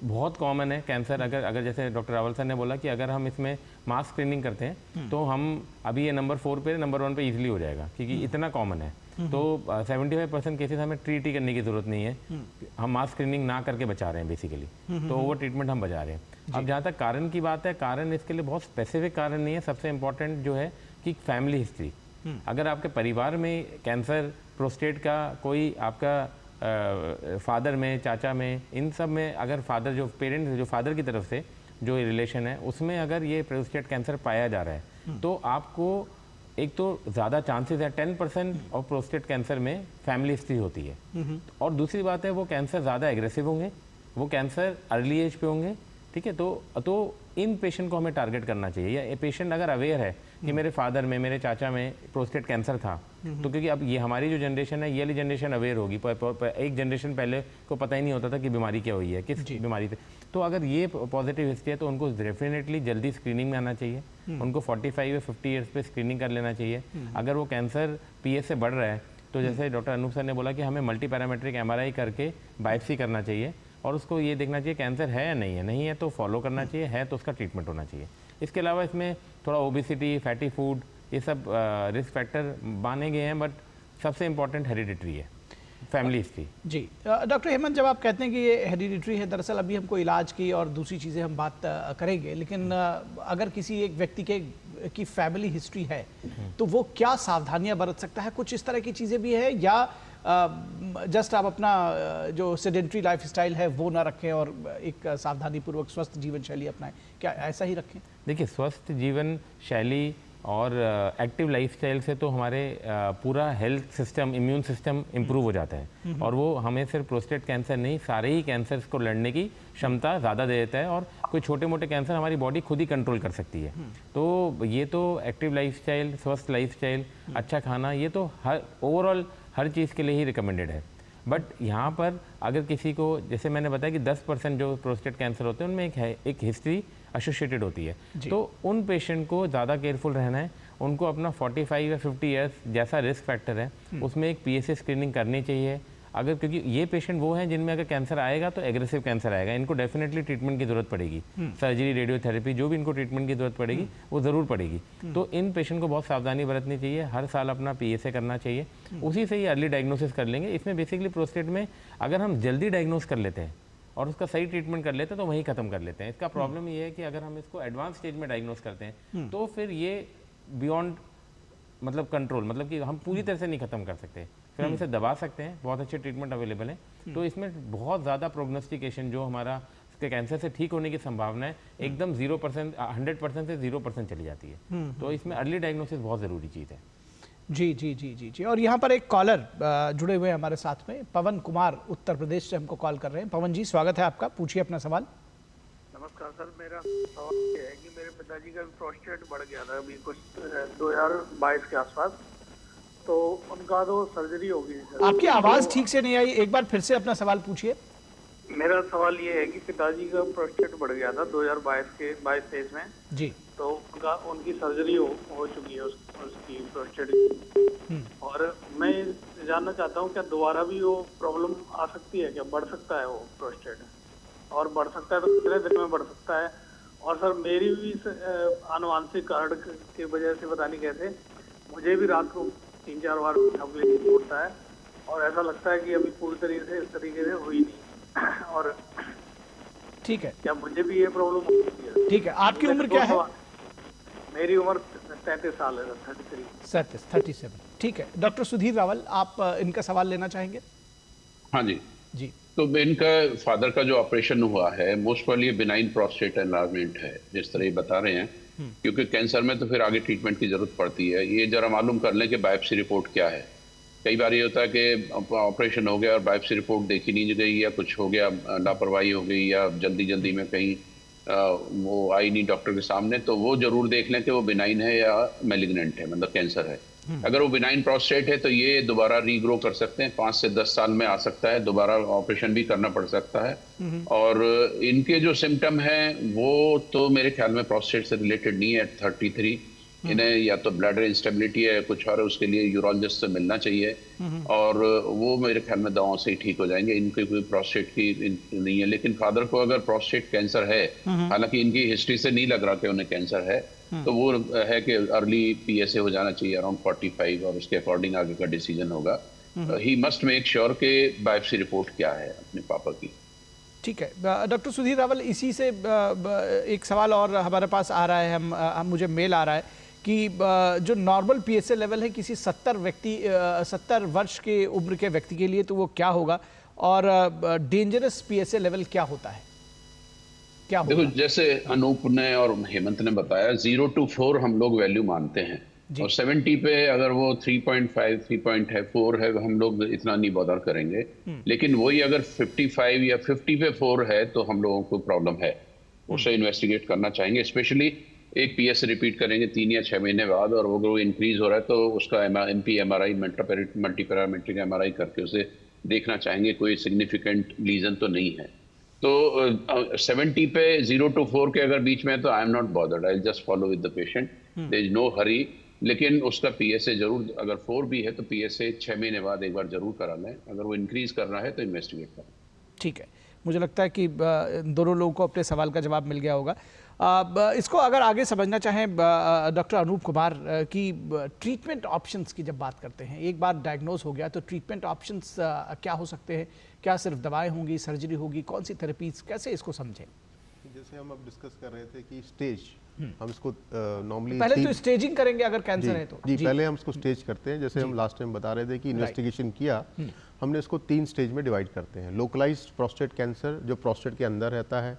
बहुत कॉमन है कैंसर। अगर जैसे डॉक्टर रावल सर ने बोला कि अगर हम इसमें मास स्क्रीनिंग करते हैं तो हम अभी ये नंबर 4 पे, नंबर 1 पे इजीली हो जाएगा, क्योंकि इतना कॉमन है। तो 75% केसेस हमें ट्रीट ही करने की ज़रूरत नहीं है, हम मास स्क्रीनिंग ना करके बचा रहे हैं बेसिकली। तो ओवर ट्रीटमेंट हम बचा रहे हैं। अब जहाँ तक कारण की बात है, कारण इसके लिए बहुत स्पेसिफिक कारण नहीं है। सबसे इम्पॉर्टेंट जो है कि फैमिली हिस्ट्री। अगर आपके परिवार में कैंसर प्रोस्टेट का कोई आपका फादर में, चाचा में, इन सब में अगर फादर जो पेरेंट्स जो फादर की तरफ से जो रिलेशन है उसमें अगर ये प्रोस्टेट कैंसर पाया जा रहा है तो आपको एक तो ज़्यादा चांसेस है, 10% ऑफ प्रोस्टेट कैंसर में फैमिली हिस्ट्री होती है। और दूसरी बात है वो कैंसर ज़्यादा एग्रेसिव होंगे, वो कैंसर अर्ली एज पे होंगे। ठीक है, तो इन पेशेंट को हमें टारगेट करना चाहिए। या पेशेंट अगर अवेयर है कि मेरे फादर में, मेरे चाचा में प्रोस्टेट कैंसर था, तो क्योंकि अब ये हमारी जो जनरेशन है, ये वाली जनरेशन अवेयर होगी। एक जनरेशन पहले को पता ही नहीं होता था कि बीमारी क्या हुई है, किस बीमारी से। तो अगर ये पॉजिटिव हिस्ट्री है तो उनको डेफिनेटली जल्दी स्क्रीनिंग में आना चाहिए। उनको 45 या 50 ईयर्स पे स्क्रीनिंग कर लेना चाहिए। अगर वो कैंसर PSA से बढ़ रहा है तो जैसे डॉक्टर अनूप सर ने बोला कि हमें मल्टी पैरामीट्रिक MRI करके बायोप्सी करना चाहिए और उसको ये देखना चाहिए कैंसर है या नहीं है तो फॉलो करना चाहिए, है तो उसका ट्रीटमेंट होना चाहिए। इसके अलावा इसमें थोड़ा ओबेसिटी, फैटी फूड, ये सब रिस्क फैक्टर माने गए हैं, बट सबसे इम्पॉर्टेंट हेरिडिटरी है, फैमिली हिस्ट्री। जी डॉक्टर हेमंत, जब आप कहते हैं कि ये हेरिडिटरी है, दरअसल अभी हमको इलाज की और दूसरी चीज़ें हम बात करेंगे, लेकिन अगर किसी एक व्यक्ति की फैमिली हिस्ट्री है तो वो क्या सावधानियां बरत सकता है? कुछ इस तरह की चीज़ें भी है या जस्ट आप अपना जो सेडेंट्री लाइफस्टाइल है वो ना रखें और एक सावधानीपूर्वक स्वस्थ जीवन शैली अपनाएं, क्या ऐसा ही रखें? देखिए, स्वस्थ जीवन शैली और एक्टिव लाइफस्टाइल से तो हमारे पूरा health system, immune system improve हो जाता है और वो हमें सिर्फ प्रोस्टेट कैंसर नहीं, सारे ही कैंसर्स को लड़ने की क्षमता ज़्यादा दे देता है और कोई छोटे मोटे कैंसर हमारी बॉडी खुद ही कंट्रोल कर सकती है। तो ये तो एक्टिव लाइफस्टाइल, स्वस्थ लाइफस्टाइल, अच्छा खाना, ये तो ओवरऑल हर चीज़ के लिए ही रिकमेंडेड है। बट यहाँ पर अगर किसी को, जैसे मैंने बताया कि 10% जो प्रोस्टेट कैंसर होते हैं उनमें एक हिस्ट्री एसोसिएटेड होती है, तो उन पेशेंट को ज़्यादा केयरफुल रहना है। उनको अपना 45 या 50 ईयर्स जैसा रिस्क फैक्टर है उसमें एक PSA स्क्रीनिंग करनी चाहिए। अगर क्योंकि ये पेशेंट वो हैं जिनमें अगर कैंसर आएगा तो एग्रेसिव कैंसर आएगा, इनको डेफिनेटली ट्रीटमेंट की ज़रूरत पड़ेगी, सर्जरी, रेडियोथेरेपी, जो भी इनको ट्रीटमेंट की ज़रूरत पड़ेगी वो ज़रूर पड़ेगी। तो इन पेशेंट को बहुत सावधानी बरतनी चाहिए, हर साल अपना PSA करना चाहिए, उसी से ही अर्ली डायग्नोसिस कर लेंगे। इसमें बेसिकली प्रोस्टेट में अगर हम जल्दी डायग्नोस कर लेते हैं और उसका सही ट्रीटमेंट कर लेते हैं तो वहीं ख़त्म कर लेते हैं। इसका प्रॉब्लम ये है कि अगर हम इसको एडवांस स्टेज में डायग्नोस करते हैं तो फिर ये बियॉन्ड मतलब कंट्रोल, मतलब कि हम पूरी तरह से नहीं ख़त्म कर सकते, फिर हम इसे दबा सकते हैं, बहुत अच्छे ट्रीटमेंट अवेलेबल हैं। तो इसमें बहुत ज़्यादा प्रोग्नोस्टिकेशन, जो हमारा कैंसर से ठीक होने की संभावना है, एकदम 0%, 100% से 0% चली जाती है। तो इसमें अर्ली डायग्नोसिस बहुत ज़रूरी चीज़ है। जी जी जी जी जी। और यहाँ पर एक कॉलर जुड़े हुए हैं हमारे साथ में, पवन कुमार उत्तर प्रदेश से हमको कॉल कर रहे हैं। पवन जी, स्वागत है आपका, पूछिए अपना सवाल। नमस्कार सर, मेरा सवाल ये है कि मेरे पिताजी का प्रोस्टेट बढ़ गया था अभी कुछ 2022 के आसपास, तो उनका तो सर्जरी होगी सर। आपकी आवाज़ ठीक से नहीं आई, एक बार फिर से अपना सवाल पूछिए। मेरा सवाल ये है कि पिताजी का प्रोस्टेट बढ़ गया था 2022-23 में जी, तो उनकी सर्जरी हो चुकी है उसकी प्रोस्टेट की। और मैं जानना चाहता हूँ क्या दोबारा भी वो प्रॉब्लम आ सकती है, क्या बढ़ सकता है वो प्रोस्टेट, और बढ़ सकता है तो कितने दिन में बढ़ सकता है? और सर मेरी भी आनुवांशिक कारण की वजह से पता नहीं कैसे मुझे भी रात को 3-4 बार होता है और ऐसा लगता है कि अभी पूरी तरीके से हुई नहीं। और ठीक है, क्या मुझे भी ये प्रॉब्लम हो सकती है? ठीक है। आपकी उम्र क्या है? मेरी उम्र 33 साल है, 33। 37। ठीक है, डॉक्टर सुधीर रावल, आप इनका सवाल लेना चाहेंगे? हाँ जी जी। तो इनका फादर का जो ऑपरेशन हुआ है most probably benign prostate enlargement है, जिस तरह ये बता रहे हैं, क्योंकि कैंसर में तो फिर आगे ट्रीटमेंट की जरूरत पड़ती है। ये जरा मालूम कर लें कि बायोप्सी रिपोर्ट क्या है। कई बार ये होता है कि ऑपरेशन हो गया और बायोप्सी रिपोर्ट देखी नहीं गई, या कुछ हो गया, लापरवाही हो गई, या जल्दी में कहीं वो आई नहीं डॉक्टर के सामने, तो वो जरूर देख लें कि वो बिनाइन है या मैलिग्नेंट है, मतलब कैंसर है। अगर वो बिनाइन प्रोस्टेट है तो ये दोबारा रीग्रो कर सकते हैं, 5 से 10 साल में आ सकता है, दोबारा ऑपरेशन भी करना पड़ सकता है। और इनके जो सिम्टम हैं वो तो मेरे ख्याल में प्रोस्टेट से रिलेटेड नहीं है। 33 इन्हें या तो ब्लैडर इंस्टेबिलिटी है कुछ और, उसके लिए यूरोलॉजिस्ट से मिलना चाहिए, और वो मेरे ख्याल में दवाओं से ही ठीक हो जाएंगे। इनकी कोई प्रोस्टेट की नहीं है। लेकिन फादर को अगर प्रोस्टेट कैंसर है, हालांकि इनकी हिस्ट्री से नहीं लग रहा कि उन्हें कैंसर है, तो वो है कि अर्ली PSA हो जाना चाहिए अराउंड 45, और उसके अकॉर्डिंग आगे का डिसीजन होगा। ही मस्ट मेक श्योर कि बायोप्सी रिपोर्ट क्या है अपने पापा की। ठीक है डॉक्टर सुधीर रावल, इसी से एक सवाल और हमारे पास आ रहा है, मुझे मेल आ रहा है कि जो नॉर्मल PSA लेवल है किसी 70 वर्ष के उम्र के व्यक्ति के लिए, तो वो क्या होगा, और डेंजरस PSA लेवल क्या होता है, क्या होगा? देखो, जैसे अनूप ने और हेमंत ने बताया, 0 to 4 हम लोग वैल्यू मानते हैं, और 70 पे अगर वो 3.5, 3.4 है, हम लोग इतना नहीं बॉदर करेंगे। लेकिन वही अगर 55 या 50 पे 4 है तो हम लोगों को प्रॉब्लम है, उसे इन्वेस्टिगेट करना चाहेंगे। स्पेशली एक PSA रिपीट करेंगे 3 या 6 महीने बाद, और वो इंक्रीज हो रहा है तो उसका MP MRI, मल्टीपैरामीट्रिक MRI करके उसे देखना चाहेंगे कोई सिग्निफिकेंट लीजन तो नहीं है। तो 70 पे 0 to 4 के अगर बीच में है तो I am not bothered, I just follow with the patient, there is no hurry. लेकिन उसका PSA जरूर, अगर 4 भी है तो PSA 6 महीने बाद एक बार जरूर करा लें। अगर वो इंक्रीज कर रहा है तो इन्वेस्टिगेट करें। ठीक है, मुझे लगता है कि दोनों लोगों को अपने सवाल का जवाब मिल गया होगा। इसको अगर आगे समझना चाहें डॉक्टर अनूप कुमार की ट्रीटमेंट ऑप्शंस की जब बात करते हैं, एक बार डायग्नोज हो गया तो ट्रीटमेंट ऑप्शंस क्या हो सकते हैं? क्या सिर्फ दवाएं होंगी, सर्जरी होगी, कौन सी थेरेपीज, कैसे इसको समझें? जैसे हम अब डिस्कस कर रहे थे कि स्टेज, हम इसको नॉर्मली पहले तो स्टेजिंग करेंगे अगर कैंसर है तो। जी, पहले हम इसको स्टेज करते हैं। जैसे हम लास्ट टाइम बता रहे थे कि इन्वेस्टिगेशन किया, हमने इसको 3 स्टेज में डिवाइड करते हैं। लोकलाइज्ड प्रोस्टेट कैंसर जो प्रोस्टेट के अंदर रहता है,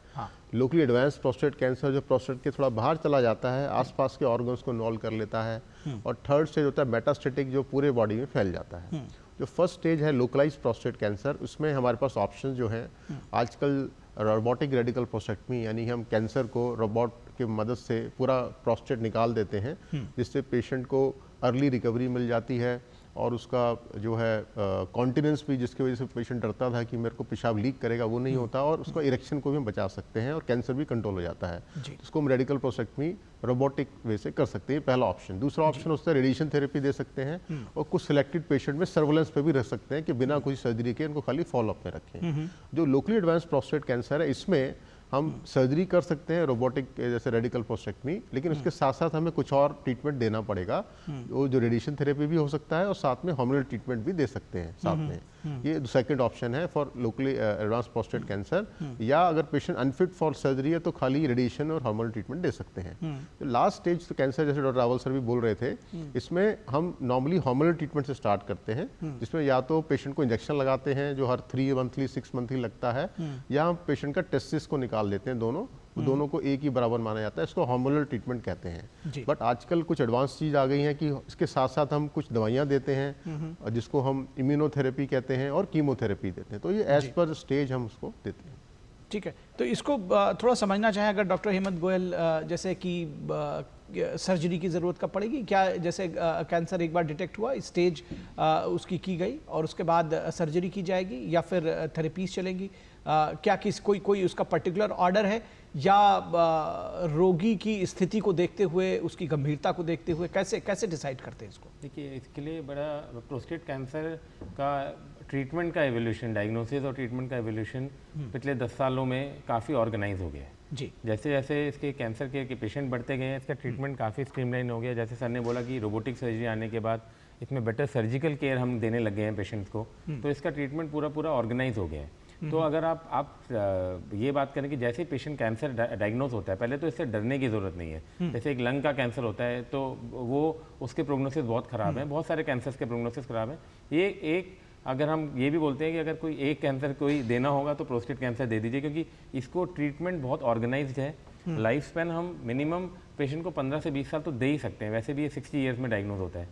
लोकली एडवांस प्रोस्टेट कैंसर जो प्रोस्टेट के थोड़ा बाहर चला जाता है, आसपास के ऑर्गन्स को इन्वॉल्व कर लेता है, और थर्ड स्टेज होता है मेटास्टेटिक जो पूरे बॉडी में फैल जाता है। जो फर्स्ट स्टेज है लोकलाइज्ड प्रोस्टेट कैंसर, उसमें हमारे पास ऑप्शन जो हैं आजकल रोबोटिक रेडिकल प्रोस्टेक्टमी, यानी हम कैंसर को रोबोट की मदद से पूरा प्रोस्टेट निकाल देते हैं, जिससे पेशेंट को अर्ली रिकवरी मिल जाती है, और उसका जो है कॉन्टिनेंस भी, जिसकी वजह से पेशेंट डरता था कि मेरे को पेशाब लीक करेगा, वो नहीं होता, और उसका इरेक्शन को भी हम बचा सकते हैं और कैंसर भी कंट्रोल हो जाता है। इसको हम रेडिकल प्रोस्टेक्टमी रोबोटिक वे से कर सकते हैं, पहला ऑप्शन। दूसरा ऑप्शन होता है रेडिएशन थेरेपी दे सकते हैं, और कुछ सिलेक्टेड पेशेंट में सर्वेलेंस पे भी रख सकते हैं कि बिना कोई सर्जरी के उनको खाली फॉलोअप में रखें। जो लोकली एडवांस प्रोस्टेट कैंसर है, इसमें हम सर्जरी कर सकते हैं रोबोटिक जैसे रेडिकल प्रोस्टेक्टमी, लेकिन उसके साथ साथ हमें कुछ और ट्रीटमेंट देना पड़ेगा। वो जो रेडिएशन थेरेपी भी हो सकता है और साथ में हार्मोनल ट्रीटमेंट भी दे सकते हैं साथ में। ये सेकंड ऑप्शन है for locally advance prostate cancer. या अगर पेशेंट अनफिट फॉर सर्जरी है तो खाली रेडिएशन और हार्मोनल ट्रीटमेंट दे सकते हैं। तो लास्ट स्टेज तो कैंसर, जैसे डॉक्टर रावल सर भी बोल रहे थे, इसमें हम नॉर्मली हार्मोनल ट्रीटमेंट से स्टार्ट करते हैं, जिसमें या तो पेशेंट को इंजेक्शन लगाते हैं जो हर 3 मंथली 6 मंथली लगता है, या हम पेशेंट का टेस्टिस को निकाल देते हैं, दोनों को एक ही बराबर माना जाता है। इसको हार्मोनल ट्रीटमेंट कहते हैं। बट आजकल कुछ एडवांस चीज आ गई है कि इसके साथ साथ हम कुछ दवाइयां देते हैं, जिसको हम इम्यूनोथेरेपी कहते हैं, और कीमोथेरेपी देते हैं। तो ये एज पर स्टेज हम उसको देते हैं। ठीक है, तो इसको थोड़ा समझना चाहें, अगर डॉक्टर हेमंत गोयल जैसे कि सर्जरी की ज़रूरत कब पड़ेगी क्या? जैसे कैंसर एक बार डिटेक्ट हुआ, स्टेज उसकी की गई और उसके बाद सर्जरी की जाएगी या फिर थेरेपीज चलेंगी? क्या कोई उसका पर्टिकुलर ऑर्डर है, या रोगी की स्थिति को देखते हुए, उसकी गंभीरता को देखते हुए कैसे डिसाइड करते हैं इसको? देखिए, इसके लिए बड़ा प्रोस्टेट कैंसर का ट्रीटमेंट का एवोल्यूशन, डायग्नोसिस और ट्रीटमेंट का एवोल्यूशन पिछले 10 सालों में काफ़ी ऑर्गेनाइज हो गया है जी। जैसे जैसे इसके कैंसर के पेशेंट बढ़ते गए हैं, इसका ट्रीटमेंट काफ़ी स्ट्रीमलाइन हो गया। जैसे सर ने बोला कि रोबोटिक सर्जरी आने के बाद इसमें बेटर सर्जिकल केयर हम देने लग गए हैं पेशेंट्स को, तो इसका ट्रीटमेंट पूरा ऑर्गेनाइज हो गया है। तो अगर आप ये बात करें कि जैसे पेशेंट कैंसर डायग्नोज होता है, पहले तो इससे डरने की ज़रूरत नहीं है। जैसे एक लंग का कैंसर होता है तो वो उसके प्रोग्नोसिस बहुत ख़राब है, बहुत सारे कैंसर्स के प्रोग्नोसिस ख़राब है। ये एक, अगर हम ये भी बोलते हैं कि अगर कोई एक कैंसर कोई देना होगा तो प्रोस्टेट कैंसर दे दीजिए, क्योंकि इसको ट्रीटमेंट बहुत ऑर्गेनाइज्ड है। लाइफ स्पैन हम मिनिमम पेशेंट को 15 से 20 साल तो दे ही सकते हैं, वैसे भी ये 60 ईयर्स में डायग्नोज होता है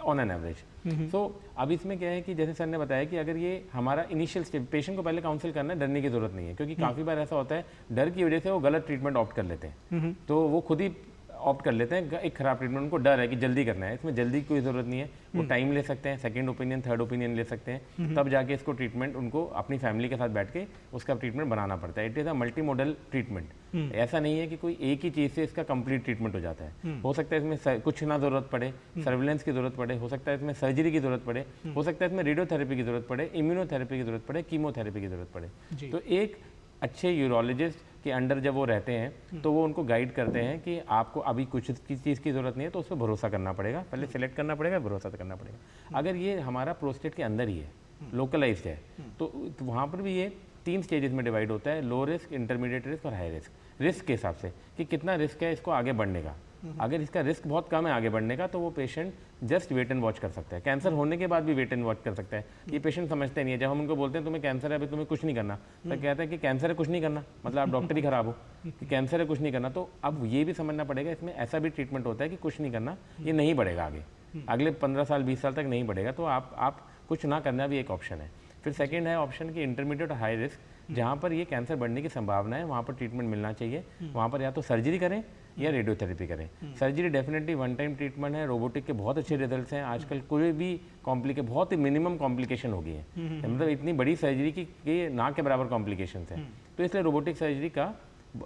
ऑन एन एवरेज। सो अब इसमें क्या है कि जैसे सर ने बताया कि अगर ये हमारा इनिशियल स्टेज, पेशेंट को पहले काउंसिल करना है, डरने की जरूरत नहीं है, क्योंकि काफ़ी बार ऐसा होता है डर की वजह से वो गलत ट्रीटमेंट ऑप्ट कर लेते हैं, तो वो खुद ही ऑप्ट कर लेते हैं एक खराब ट्रीटमेंट, उनको डर है कि जल्दी करना है। इसमें जल्दी की कोई ज़रूरत नहीं है, वो टाइम ले सकते हैं, सेकंड ओपिनियन, थर्ड ओपिनियन ले सकते हैं, तब जाके इसको ट्रीटमेंट उनको अपनी फैमिली के साथ बैठ के उसका ट्रीटमेंट बनाना पड़ता है। It is a multi modal treatment. ऐसा नहीं है कि कोई एक ही चीज़ से इसका कंप्लीट ट्रीटमेंट हो जाता है। हो सकता है इसमें कुछ ना ज़रूरत पड़े, सर्विलेंस की ज़रूरत पड़े, हो सकता है इसमें सर्जरी की ज़रूरत पड़े, हो सकता है इसमें रेडियोथेरेपी की ज़रूरत पड़े, इम्यूनोथेरेपी की ज़रूरत पड़े, कीमोथेरेपी की ज़रूरत पड़े। तो एक अच्छे यूरोलॉजिस्ट के अंडर जब वो रहते हैं तो वो उनको गाइड करते हैं कि आपको अभी कुछ चीज़ की ज़रूरत नहीं है, तो उस पर भरोसा करना पड़ेगा, पहले सिलेक्ट करना पड़ेगा, भरोसा तो करना पड़ेगा। अगर ये हमारा प्रोस्टेट के अंदर ही है, लोकलाइज्ड है, तो वहाँ पर भी ये 3 स्टेजेस में डिवाइड होता है, लो रिस्क, इंटरमीडिएट रिस्क और हाई रिस्क। रिस्क के हिसाब से कि कितना रिस्क है इसको आगे बढ़ने का। अगर इसका रिस्क बहुत कम है आगे बढ़ने का, तो वो patient just wait and watch कर सकता है। कैंसर होने के बाद भी वेट एंड वॉच कर सकता है। ये पेशेंट समझते नहीं है। जब हम उनको बोलते हैं तुम्हें कैंसर है, अभी तुम्हें कुछ नहीं करना, तो कहता है कि कैंसर है कुछ नहीं करना, मतलब आप डॉक्टर ही खराब हो कि कैंसर है कुछ नहीं करना। तो अब ये भी समझना पड़ेगा, इसमें ऐसा भी ट्रीटमेंट होता है कि कुछ नहीं करना, ये नहीं बढ़ेगा आगे, अगले 15 साल 20 साल तक नहीं बढ़ेगा, तो आप कुछ ना करना भी एक ऑप्शन है। फिर सेकेंड है ऑप्शन कि इंटरमीडिएट और हाई रिस्क, जहाँ पर ये कैंसर बढ़ने की संभावना है, वहाँ पर ट्रीटमेंट मिलना चाहिए। वहाँ पर या तो सर्जरी करें या रेडियोथेरेपी करें। Surgery definitely one time treatment है, रोबोटिक के बहुत अच्छे रिजल्ट्स हैं। आजकल कोई भी बहुत ही मिनिमम कॉम्प्लिकेशन हो गई है, मतलब इतनी बड़ी सर्जरी की ना के बराबर कॉम्प्लिकेशन हैं। तो इसलिए रोबोटिक सर्जरी का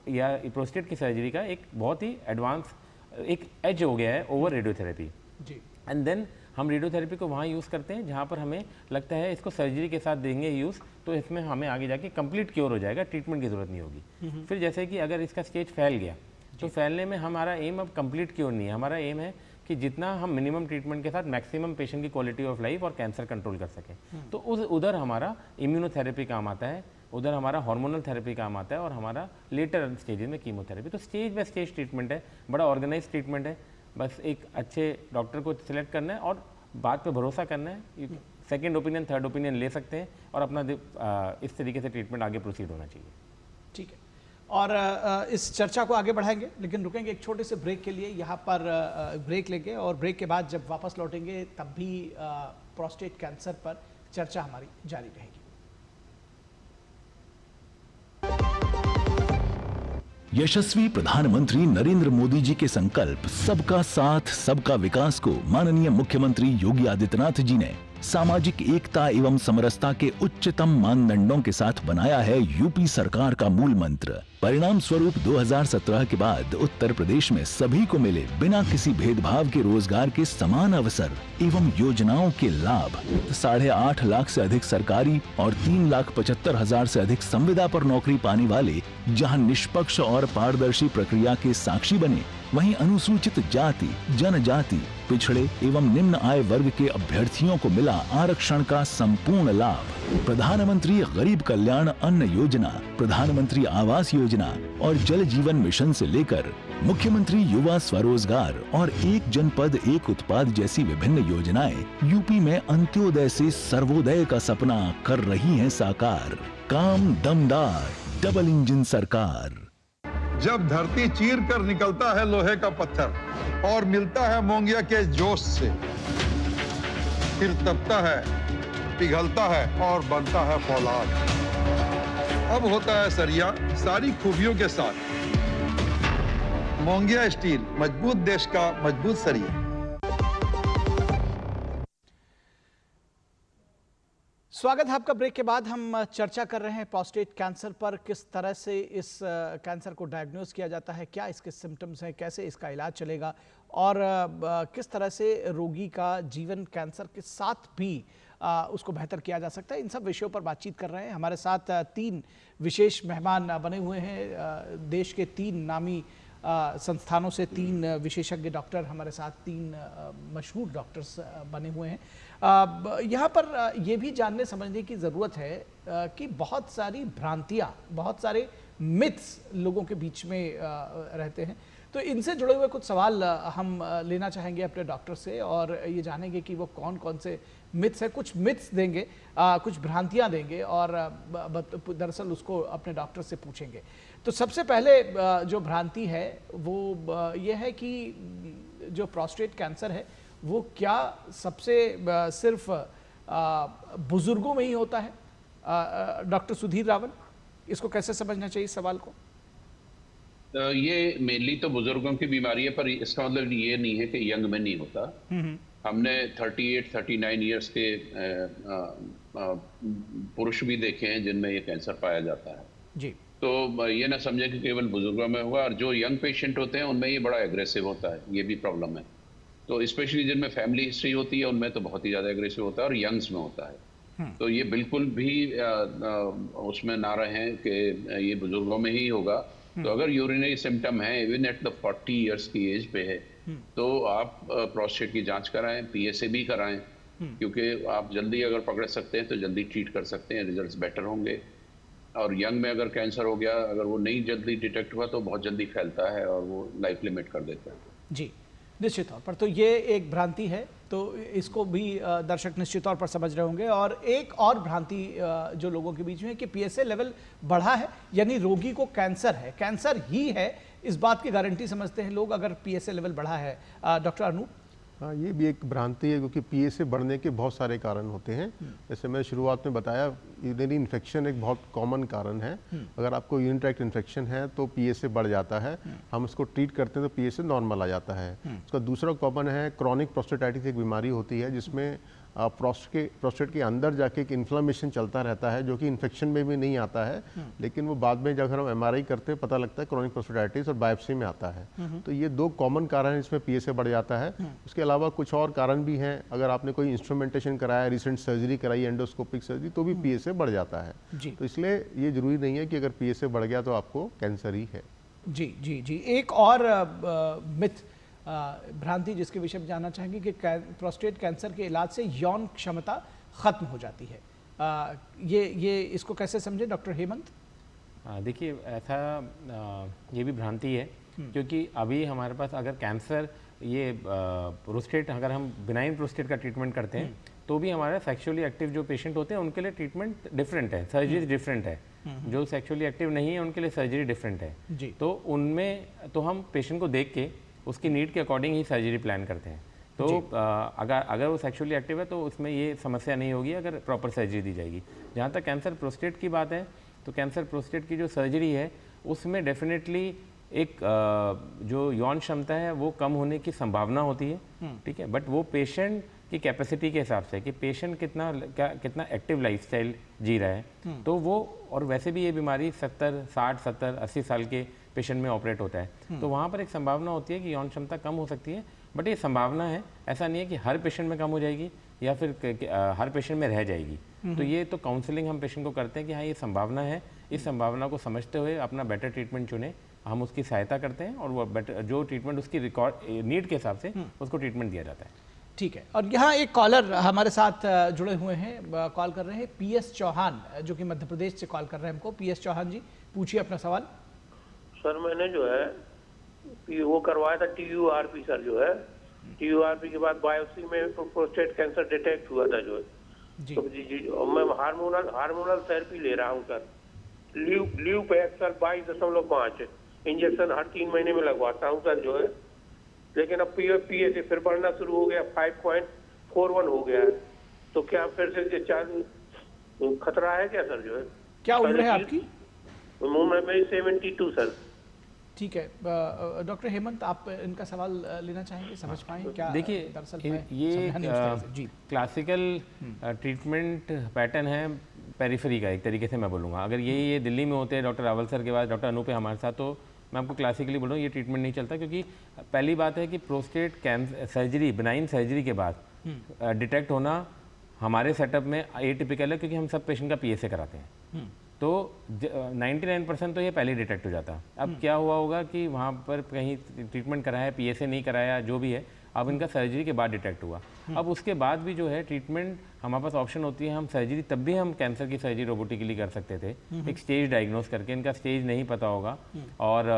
या प्रोस्टेट की सर्जरी का एक बहुत ही एडवांस एक एज हो गया है ओवर रेडियोथेरेपी। एंड देन हम रेडियोथेरेपी को वहाँ यूज़ करते हैं जहाँ पर हमें लगता है इसको सर्जरी के साथ देंगे यूज़, तो इसमें हमें आगे जाके कंप्लीट क्योर हो जाएगा, ट्रीटमेंट की ज़रूरत नहीं होगी। फिर जैसे कि अगर इसका स्टेज फैल गया, तो फैलने में हमारा एम अब कंप्लीट क्योर नहीं है, हमारा एम है कि जितना हम मिनिमम ट्रीटमेंट के साथ मैक्सिमम पेशेंट की क्वालिटी ऑफ लाइफ और कैंसर कंट्रोल कर सकें। तो उधर हमारा इम्यूनोथेरेपी काम आता है, उधर हमारा हार्मोनल थेरेपी काम आता है, और हमारा लेटर स्टेजेस में कीमोथेरेपी। तो स्टेज बाय स्टेज ट्रीटमेंट है, बड़ा ऑर्गेनाइज ट्रीटमेंट है। बस एक अच्छे डॉक्टर को सिलेक्ट करना है और बात पे भरोसा करना है। सेकंड ओपिनियन, थर्ड ओपिनियन ले सकते हैं और अपना इस तरीके से ट्रीटमेंट आगे प्रोसीड होना चाहिए। ठीक है, और इस चर्चा को आगे बढ़ाएंगे, लेकिन रुकेंगे एक छोटे से ब्रेक के लिए। यहाँ पर ब्रेक लेंगे और ब्रेक के बाद जब वापस लौटेंगे तब भी प्रोस्टेट कैंसर पर चर्चा हमारी जारी रहेगी। यशस्वी प्रधानमंत्री नरेंद्र मोदी जी के संकल्प सबका साथ सबका विकास को माननीय मुख्यमंत्री योगी आदित्यनाथ जी ने सामाजिक एकता एवं समरसता के उच्चतम मानदंडों के साथ बनाया है यूपी सरकार का मूल मंत्र। परिणाम स्वरूप 2017 के बाद उत्तर प्रदेश में सभी को मिले बिना किसी भेदभाव के रोजगार के समान अवसर एवं योजनाओं के लाभ। 8.5 लाख से अधिक सरकारी और 3,75,000 से अधिक संविदा पर नौकरी पाने वाले जहां निष्पक्ष और पारदर्शी प्रक्रिया के साक्षी बने, वहीं अनुसूचित जाति, जनजाति, पिछड़े एवं निम्न आय वर्ग के अभ्यर्थियों को मिला आरक्षण का संपूर्ण लाभ। प्रधानमंत्री गरीब कल्याण अन्न योजना, प्रधानमंत्री आवास योजना और जल जीवन मिशन से लेकर मुख्यमंत्री युवा स्वरोजगार और एक जनपद एक उत्पाद जैसी विभिन्न योजनाएं यूपी में अंत्योदय से सर्वोदय का सपना कर रही हैं साकार। काम दमदार, डबल इंजन सरकार। जब धरती चीर कर निकलता है लोहे का पत्थर और मिलता है मोंगिया के जोश से, फिर तपता है, पिघलता है और बनता है फौलाद। अब होता है सरिया सारी खूबियों के साथ। मोंगिया स्टील, मजबूत देश का मजबूत सरिया। स्वागत है आपका। ब्रेक के बाद हम चर्चा कर रहे हैं प्रोस्टेट कैंसर पर, किस तरह से इस कैंसर को डायग्नोज किया जाता है, क्या इसके सिम्टम्स हैं, कैसे इसका इलाज चलेगा और किस तरह से रोगी का जीवन कैंसर के साथ भी उसको बेहतर किया जा सकता है। इन सब विषयों पर बातचीत कर रहे हैं। हमारे साथ 3 विशेष मेहमान बने हुए हैं। देश के 3 नामी संस्थानों से 3 विशेषज्ञ डॉक्टर हमारे साथ, 3 मशहूर डॉक्टर्स बने हुए हैं। यहाँ पर ये भी जानने समझने की ज़रूरत है कि बहुत सारी भ्रांतियाँ, बहुत सारे मिथ्स लोगों के बीच में रहते हैं। तो इनसे जुड़े हुए कुछ सवाल हम लेना चाहेंगे अपने डॉक्टर से और ये जानेंगे कि वो कौन कौन से मिथ्स हैं। कुछ मिथ्स देंगे, कुछ भ्रांतियाँ देंगे और दरअसल उसको अपने डॉक्टर से पूछेंगे। तो सबसे पहले जो भ्रांति है वो ये है कि जो प्रोस्टेट कैंसर है वो क्या सबसे सिर्फ बुजुर्गों में ही होता है? डॉक्टर सुधीर रावल, इसको कैसे समझना चाहिए इस सवाल को? ये मेनली तो बुजुर्गों की बीमारी है, पर इसका मतलब ये नहीं है कि यंग में नहीं होता। हमने 38-39 इयर्स के पुरुष भी देखे हैं जिनमें ये कैंसर पाया जाता है जी। तो ये ना समझे कि केवल बुजुर्गों में हुआ, और जो यंग पेशेंट होते हैं उनमें ये बड़ा एग्रेसिव होता है, ये भी प्रॉब्लम है। तो स्पेशली जिनमें फैमिली हिस्ट्री होती है उनमें तो बहुत ही ज़्यादा एग्रेसिव होता है और यंग्स में होता है। तो ये बिल्कुल भी उसमें ना रहें कि ये बुजुर्गों में ही होगा। तो अगर यूरिनरी सिम्टम है इवन एट द 40 इयर्स की एज पे है तो आप प्रोस्टेट की जांच कराएं, पीएसए भी कराएं, क्योंकि आप जल्दी अगर पकड़ सकते हैं तो जल्दी ट्रीट कर सकते हैं, रिजल्ट्स बेटर होंगे। और यंग में अगर कैंसर हो गया, अगर वो नहीं जल्दी डिटेक्ट हुआ तो बहुत जल्दी फैलता है और वो लाइफ लिमिट कर देता है। जी, निश्चित तौर पर तो ये एक भ्रांति है, तो इसको भी दर्शक निश्चित तौर पर समझ रहे होंगे। और एक और भ्रांति जो लोगों के बीच में है कि पीएसए लेवल बढ़ा है यानी रोगी को कैंसर है, कैंसर ही है, इस बात की गारंटी समझते हैं लोग अगर पीएसए लेवल बढ़ा है। डॉक्टर अनूप? हाँ, ये भी एक भ्रांति है क्योंकि पीएसए बढ़ने के बहुत सारे कारण होते हैं। जैसे मैं शुरुआत में बताया, यूरिनरी इन्फेक्शन एक बहुत कॉमन कारण है। अगर आपको यूरिन ट्रैक्ट इन्फेक्शन है तो पीएसए बढ़ जाता है, हम उसको ट्रीट करते हैं तो पीएसए नॉर्मल आ जाता है। उसका दूसरा कॉमन है क्रॉनिक प्रोस्टेटाइटिस, एक बीमारी होती है जिसमें प्रोस्टेट के अंदर जाके एक इन्फ्लेमेशन चलता रहता है जो कि इन्फेक्शन में भी नहीं आता है, लेकिन वो बाद में जब हम एमआरआई करते हैं पता लगता है क्रॉनिक प्रोस्टेटाइटिस और बायोप्सी में आता है। तो ये 2 कॉमन कारण हैं जिसमें पीएसए बढ़ जाता है। उसके अलावा कुछ और कारण भी हैं, अगर आपने कोई इंस्ट्रूमेंटेशन कराया, रिसेंट सर्जरी कराई, एंडोस्कोपिक सर्जरी, तो भी पीएसए बढ़ जाता है। तो इसलिए ये जरूरी नहीं है कि अगर पीएसए बढ़ गया तो आपको कैंसर ही है। जी जी जी। एक और मिथ, भ्रांति जिसके विषय में जानना चाहेंगे कि प्रोस्टेट कैंसर के इलाज से यौन क्षमता खत्म हो जाती है, ये इसको कैसे समझे डॉक्टर हेमंत? देखिए, ऐसा ये भी भ्रांति है क्योंकि अभी हमारे पास अगर कैंसर ये प्रोस्टेट, अगर हम बिनाइन प्रोस्टेट का ट्रीटमेंट करते हैं तो भी हमारे सेक्सुअली एक्टिव जो पेशेंट होते हैं उनके लिए ट्रीटमेंट डिफरेंट है, सर्जरी डिफरेंट है। जो सेक्सुअली एक्टिव नहीं है उनके लिए सर्जरी डिफरेंट है। तो उनमें तो हम पेशेंट को देख के उसकी नीड के अकॉर्डिंग ही सर्जरी प्लान करते हैं। तो अगर वो सेक्सुअली एक्टिव है तो उसमें ये समस्या नहीं होगी अगर प्रॉपर सर्जरी दी जाएगी। जहाँ तक कैंसर प्रोस्टेट की बात है तो कैंसर प्रोस्टेट की जो सर्जरी है उसमें डेफिनेटली एक जो यौन क्षमता है वो कम होने की संभावना होती है, ठीक है। बट वो पेशेंट की कैपेसिटी के हिसाब से कि पेशेंट कितना एक्टिव लाइफस्टाइल जी रहा है, तो वो, और वैसे भी ये बीमारी 70, 60, 70, 80 साल के पेशेंट में ऑपरेट होता है, तो वहाँ पर एक संभावना होती है कि यौन क्षमता कम हो सकती है। बट ये संभावना है, ऐसा नहीं है कि हर पेशेंट में कम हो जाएगी या फिर हर पेशेंट में रह जाएगी। तो ये तो काउंसलिंग हम पेशेंट को करते हैं कि हाँ ये संभावना है, इस संभावना को समझते हुए अपना बेटर ट्रीटमेंट चुने, हम उसकी सहायता करते हैं और वो बेटर जो ट्रीटमेंट उसकी रिकॉर्ड नीड के हिसाब से उसको ट्रीटमेंट दिया जाता है। ठीक है। और यहाँ एक कॉलर हमारे साथ जुड़े हुए हैं, कॉल कर रहे हैं PS चौहान, जो कि मध्य प्रदेश से कॉल कर रहे हैं हमको। PS चौहान जी, पूछिए अपना सवाल। सर मैंने जो है वो करवाया था TURP सर, जो है TURP के बाद बायोप्सी में प्रोस्टेट कैंसर डिटेक्ट हुआ था जो है जी। तो जी मैं हार्मोनल थेरेपी ले रहा हूँ सर, ल्यूपैक्सल 22.5 इंजेक्शन हर 3 महीने में लगवाता हूँ सर जो है, लेकिन अब PA से फिर बढ़ना शुरू हो गया, 5.41 हो गया है। तो क्या फिर से खतरा है क्या सर जो है? क्या उम्र है आपकी? उम्र मेरी 72 सर। ठीक है, डॉक्टर हेमंत आप इनका सवाल लेना चाहेंगे, समझ पाएँ क्या? देखिए ये क्लासिकल ट्रीटमेंट पैटर्न है पेरिफेरी का, एक तरीके से मैं बोलूँगा। अगर ये दिल्ली में होते हैं डॉक्टर रावल सर के बाद डॉक्टर अनूप है हमारे साथ, तो मैं आपको क्लासिकली बोल रहा हूँ ये ट्रीटमेंट नहीं चलता, क्योंकि पहली बात है कि prostate cancer surgery, benign surgery के बाद डिटेक्ट होना हमारे सेटअप में एटिपिकल है, क्योंकि हम सब पेशेंट का PSA कराते हैं, तो 99% तो ये पहले डिटेक्ट हो जाता है। अब क्या हुआ होगा कि वहाँ पर कहीं ट्रीटमेंट कराया, PSA नहीं कराया, जो भी है, अब इनका सर्जरी के बाद डिटेक्ट हुआ। अब उसके बाद भी जो है ट्रीटमेंट हमारे पास ऑप्शन होती है, हम सर्जरी तब भी हम कैंसर की सर्जरी रोबोटिकली कर सकते थे, एक स्टेज डायग्नोस करके, इनका स्टेज नहीं पता होगा, और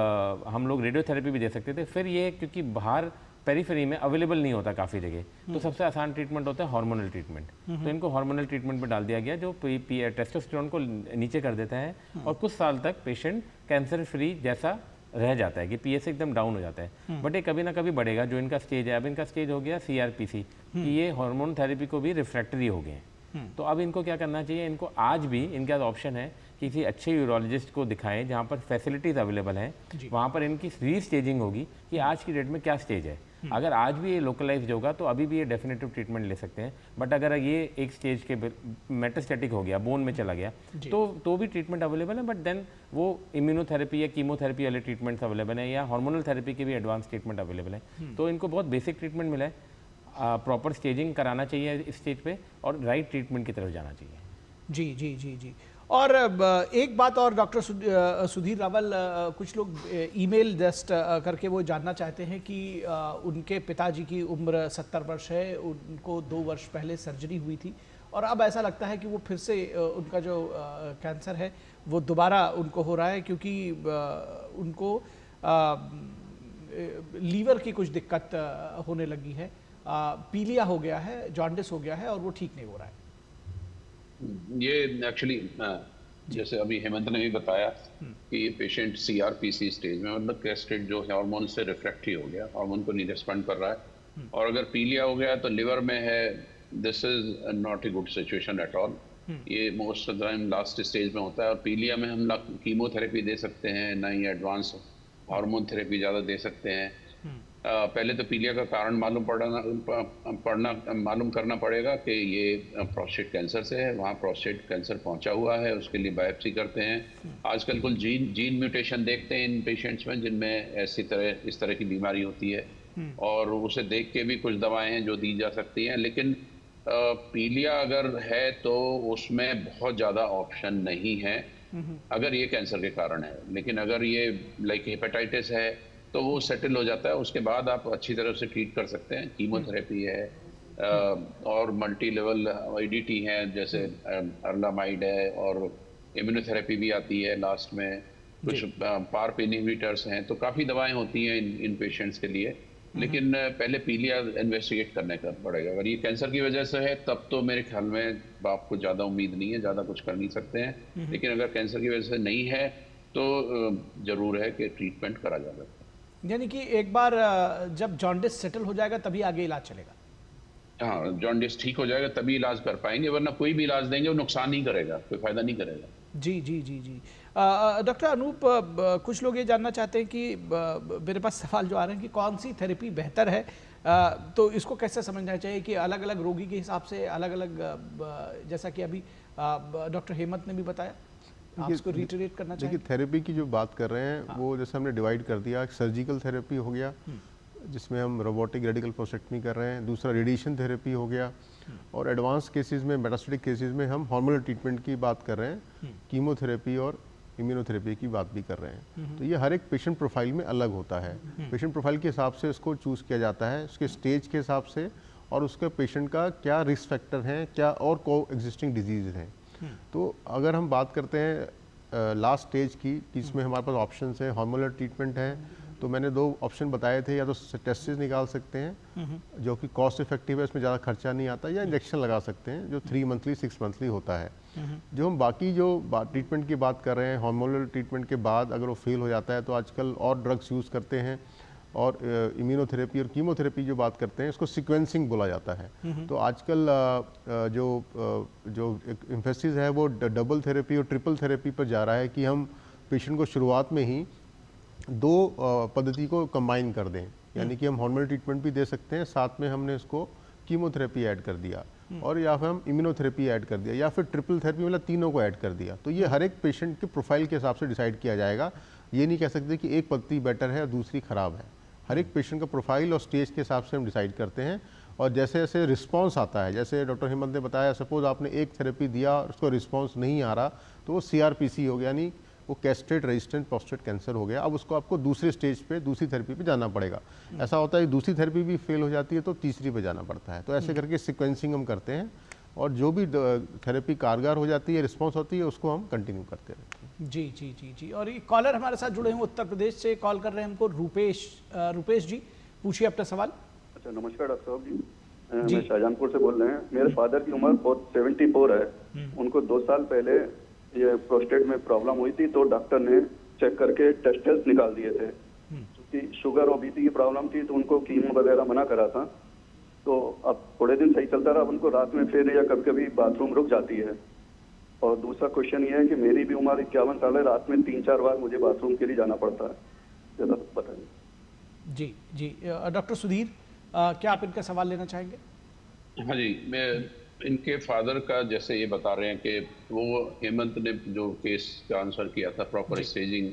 हम लोग रेडियोथेरेपी भी दे सकते थे। फिर ये क्योंकि बाहर पेरिफेरी में अवेलेबल नहीं होता काफ़ी जगह, तो सबसे आसान ट्रीटमेंट होता है हार्मोनल ट्रीटमेंट। तो इनको हार्मोनल ट्रीटमेंट में डाल दिया गया, जो टेस्टोस्टेरोन को नीचे कर देता है, और कुछ साल तक पेशेंट कैंसर फ्री जैसा रह जाता है कि PSA एकदम डाउन हो जाता है। बट ये कभी ना कभी बढ़ेगा, जो इनका स्टेज है, अब इनका स्टेज हो गया CRPC, कि ये हार्मोन थेरेपी को भी रिफ्रैक्टरी हो गए हैं। तो अब इनको क्या करना चाहिए, इनको आज भी इनके पास ऑप्शन है, किसी अच्छे यूरोलॉजिस्ट को दिखाएं जहाँ पर फैसिलिटीज़ अवेलेबल हैं, वहाँ पर इनकी रीस्टेजिंग होगी कि आज की डेट में क्या स्टेज है। अगर आज भी ये लोकलाइज्ड होगा तो अभी भी ये डेफिनेटिव ट्रीटमेंट ले सकते हैं। बट अगर ये एक स्टेज के मेटास्टेटिक हो गया, बोन में चला गया, तो भी ट्रीटमेंट अवेलेबल है। बट देन वो इम्यूनोथेरेपी या कीमोथेरेपी वाले ट्रीटमेंट्स अवेलेबल हैं, या हार्मोनल थेरेपी के भी एडवांस ट्रीटमेंट अवेलेबल है। तो इनको बहुत बेसिक ट्रीटमेंट मिला है, प्रॉपर स्टेजिंग कराना चाहिए इस स्टेज पे, और राइट ट्रीटमेंट की तरफ जाना चाहिए। जी जी जी जी। और एक बात और डॉक्टर सुधीर रावल, कुछ लोग ईमेल जस्ट करके वो जानना चाहते हैं कि उनके पिताजी की उम्र 70 वर्ष है, उनको 2 वर्ष पहले सर्जरी हुई थी, और अब ऐसा लगता है कि वो फिर से उनका जो कैंसर है वो दोबारा उनको हो रहा है, क्योंकि उनको लीवर की कुछ दिक्कत होने लगी है, पीलिया हो गया है, जॉन्डिस हो गया है, और वो ठीक नहीं हो रहा है। ये एक्चुअली जैसे अभी हेमंत ने भी बताया कि ये पेशेंट CRPC स्टेज में, मतलब कैस्ट्रेट जो हार्मोन से रिफ्रैक्टरी हो गया, हार्मोन को नहीं रिस्पॉन्ड कर रहा है, और अगर पीलिया हो गया तो लिवर में है, this is not a good situation at all. ये most of the time last stage में होता है, और पीलिया में हम कीमोथेरेपी दे सकते हैं, ना ही एडवांस हार्मोन थेरेपी ज़्यादा दे सकते हैं। पहले तो पीलिया का कारण मालूम करना पड़ेगा कि ये प्रोस्टेट कैंसर से है, वहाँ प्रोस्टेट कैंसर पहुँचा हुआ है, उसके लिए बायोप्सी करते हैं। आजकल कुल जीन म्यूटेशन देखते हैं इन पेशेंट्स में जिनमें इस तरह की बीमारी होती है, और उसे देख के भी कुछ दवाएं हैं जो दी जा सकती हैं। लेकिन पीलिया अगर है तो उसमें बहुत ज़्यादा ऑप्शन नहीं है अगर ये कैंसर के कारण है। लेकिन अगर ये लाइक हेपेटाइटिस है तो वो सेटल हो जाता है, उसके बाद आप अच्छी तरह से ट्रीट कर सकते हैं। कीमोथेरेपी है और मल्टी लेवल IDT है, जैसे अरलामाइड है, और इम्यूनोथेरेपी भी आती है लास्ट में, कुछ पार्प इनहिबिटर्स हैं, तो काफ़ी दवाएं होती हैं इन पेशेंट्स के लिए। लेकिन पहले पीलिया इन्वेस्टिगेट करने का पड़ेगा। अगर ये कैंसर की वजह से है तब तो मेरे ख्याल में आपको ज़्यादा उम्मीद नहीं है, ज़्यादा कुछ कर नहीं सकते हैं। लेकिन अगर कैंसर की वजह से नहीं है तो ज़रूर है कि ट्रीटमेंट करा जा सकता है। यानी कि एक बार जब जॉन्डिस सेटल हो जाएगा तभी आगे इलाज चलेगा। हाँ, जॉन्डिस ठीक हो जाएगा तभी इलाज कर पाएंगे, वरना कोई भी इलाज देंगे वो नुकसान ही करेगा, कोई फायदा नहीं करेगा। जी जी जी जी। डॉक्टर अनूप, कुछ लोग ये जानना चाहते हैं कि मेरे पास सवाल जो आ रहे हैं कि कौन सी थेरेपी बेहतर है, तो इसको कैसे समझना चाहिए कि अलग अलग रोगी के हिसाब से अलग अलग, जैसा कि अभी डॉक्टर हेमंत ने भी बताया, आप इसको रिटरेट करना चाहिए। देखिए, थेरेपी की जो बात कर रहे हैं वो जैसे हमने डिवाइड कर दिया, सर्जिकल थेरेपी हो गया जिसमें हम रोबोटिक रेडिकल प्रोस्टेक्टमी कर रहे हैं, दूसरा रेडिएशन थेरेपी हो गया, और एडवांस केसेस में, मेटास्टेटिक केसेस में हम हार्मोनल ट्रीटमेंट की बात कर रहे हैं, कीमोथेरेपी और इम्यूनोथेरेपी की बात भी कर रहे हैं। तो ये हर एक पेशेंट प्रोफाइल में अलग होता है। पेशेंट प्रोफाइल के हिसाब से इसको चूज़ किया जाता है, उसके स्टेज के हिसाब से, और उसके पेशेंट का क्या रिस्क फैक्टर हैं, क्या और को एग्जिस्टिंग डिजीज़ हैं। तो अगर हम बात करते हैं लास्ट स्टेज की, इसमें हमारे पास ऑप्शन है, हार्मोनल ट्रीटमेंट है, तो मैंने 2 ऑप्शन बताए थे, या तो टेस्टिस निकाल सकते हैं जो कि कॉस्ट इफेक्टिव है, इसमें ज़्यादा खर्चा नहीं आता, या इंजेक्शन लगा सकते हैं जो 3 मंथली 6 मंथली होता है। जो हम बाकी जो ट्रीटमेंट की बात कर रहे हैं, हार्मोनल ट्रीटमेंट के बाद अगर वो फेल हो जाता है तो आजकल और ड्रग्स यूज़ करते हैं, और इम्यूनोथेरेपी और कीमोथेरेपी जो बात करते हैं इसको सीक्वेंसिंग बोला जाता है। तो आजकल जो एम्फेसिस है वो डबल थेरेपी और ट्रिपल थेरेपी पर जा रहा है कि हम पेशेंट को शुरुआत में ही 2 पद्धति को कंबाइन कर दें, यानी कि हम हार्मोनल ट्रीटमेंट भी दे सकते हैं, साथ में हमने इसको कीमोथेरेपी ऐड कर दिया, और या फिर हम इम्यूनोथेरेपी ऐड कर दिया, या फिर ट्रिपल थेरेपी, मतलब तीनों को ऐड कर दिया। तो ये हर एक पेशेंट के प्रोफाइल के हिसाब से डिसाइड किया जाएगा। ये नहीं कह सकते कि एक पद्धति बेटर है और दूसरी ख़राब है। हर एक पेशेंट का प्रोफाइल और स्टेज के हिसाब से हम डिसाइड करते हैं, और जैसे जैसे रिस्पांस आता है, जैसे डॉक्टर हेमंत ने बताया, सपोज आपने एक थेरेपी दिया और उसको रिस्पांस नहीं आ रहा, तो वो CRPC हो गया, यानी वो कैस्ट्रेट रेजिस्टेंट प्रोस्टेट कैंसर हो गया। अब उसको आपको दूसरे स्टेज पे, दूसरी थेरेपी पे जाना पड़ेगा। ऐसा होता है कि दूसरी थेरेपी भी फेल हो जाती है तो तीसरी पे जाना पड़ता है। तो ऐसे करके सीक्वेंसिंग हम करते हैं, और जो भी थेरेपी कारगर हो जाती है, रिस्पॉन्स होती है, उसको हम कंटिन्यू करते रहते हैं। जी जी जी जी। और ये कॉलर हमारे साथ जुड़े हैं, उत्तर प्रदेश से कॉल कर रहे हैं हमको, रूपेश जी, पूछिए अपना सवाल। अच्छा, नमस्कार डॉक्टर साहब जी, मैं शाहजहानपुर से बोल रहे हैं। मेरे फादर की उम्र 74 है। उनको 2 साल पहले ये प्रोस्टेट में प्रॉब्लम हुई थी, तो डॉक्टर ने चेक करके टेस्टल्स निकाल दिए थे। क्योंकि शुगर और बीपी की प्रॉब्लम थी तो उनको कीमो वगैरह मना करा था। तो अब थोड़े दिन सही चलता रहा, अब उनको रात में फिर या कभी कभी बाथरूम रुक जाती है। और दूसरा क्वेश्चन ये है कि मेरी भी उम्र 51 साल है, रात में 3-4 बार मुझे बाथरूम के लिए जाना पड़ता है। ज़रा बताइए। जी जी। डॉक्टर सुधीर, क्या आप इनका सवाल लेना चाहेंगे? हाँ जी, मैं इनके फादर का जैसे ये बता रहे हैं कि वो हेमंत ने जो केस का आंसर किया था, प्रॉपर स्टेजिंग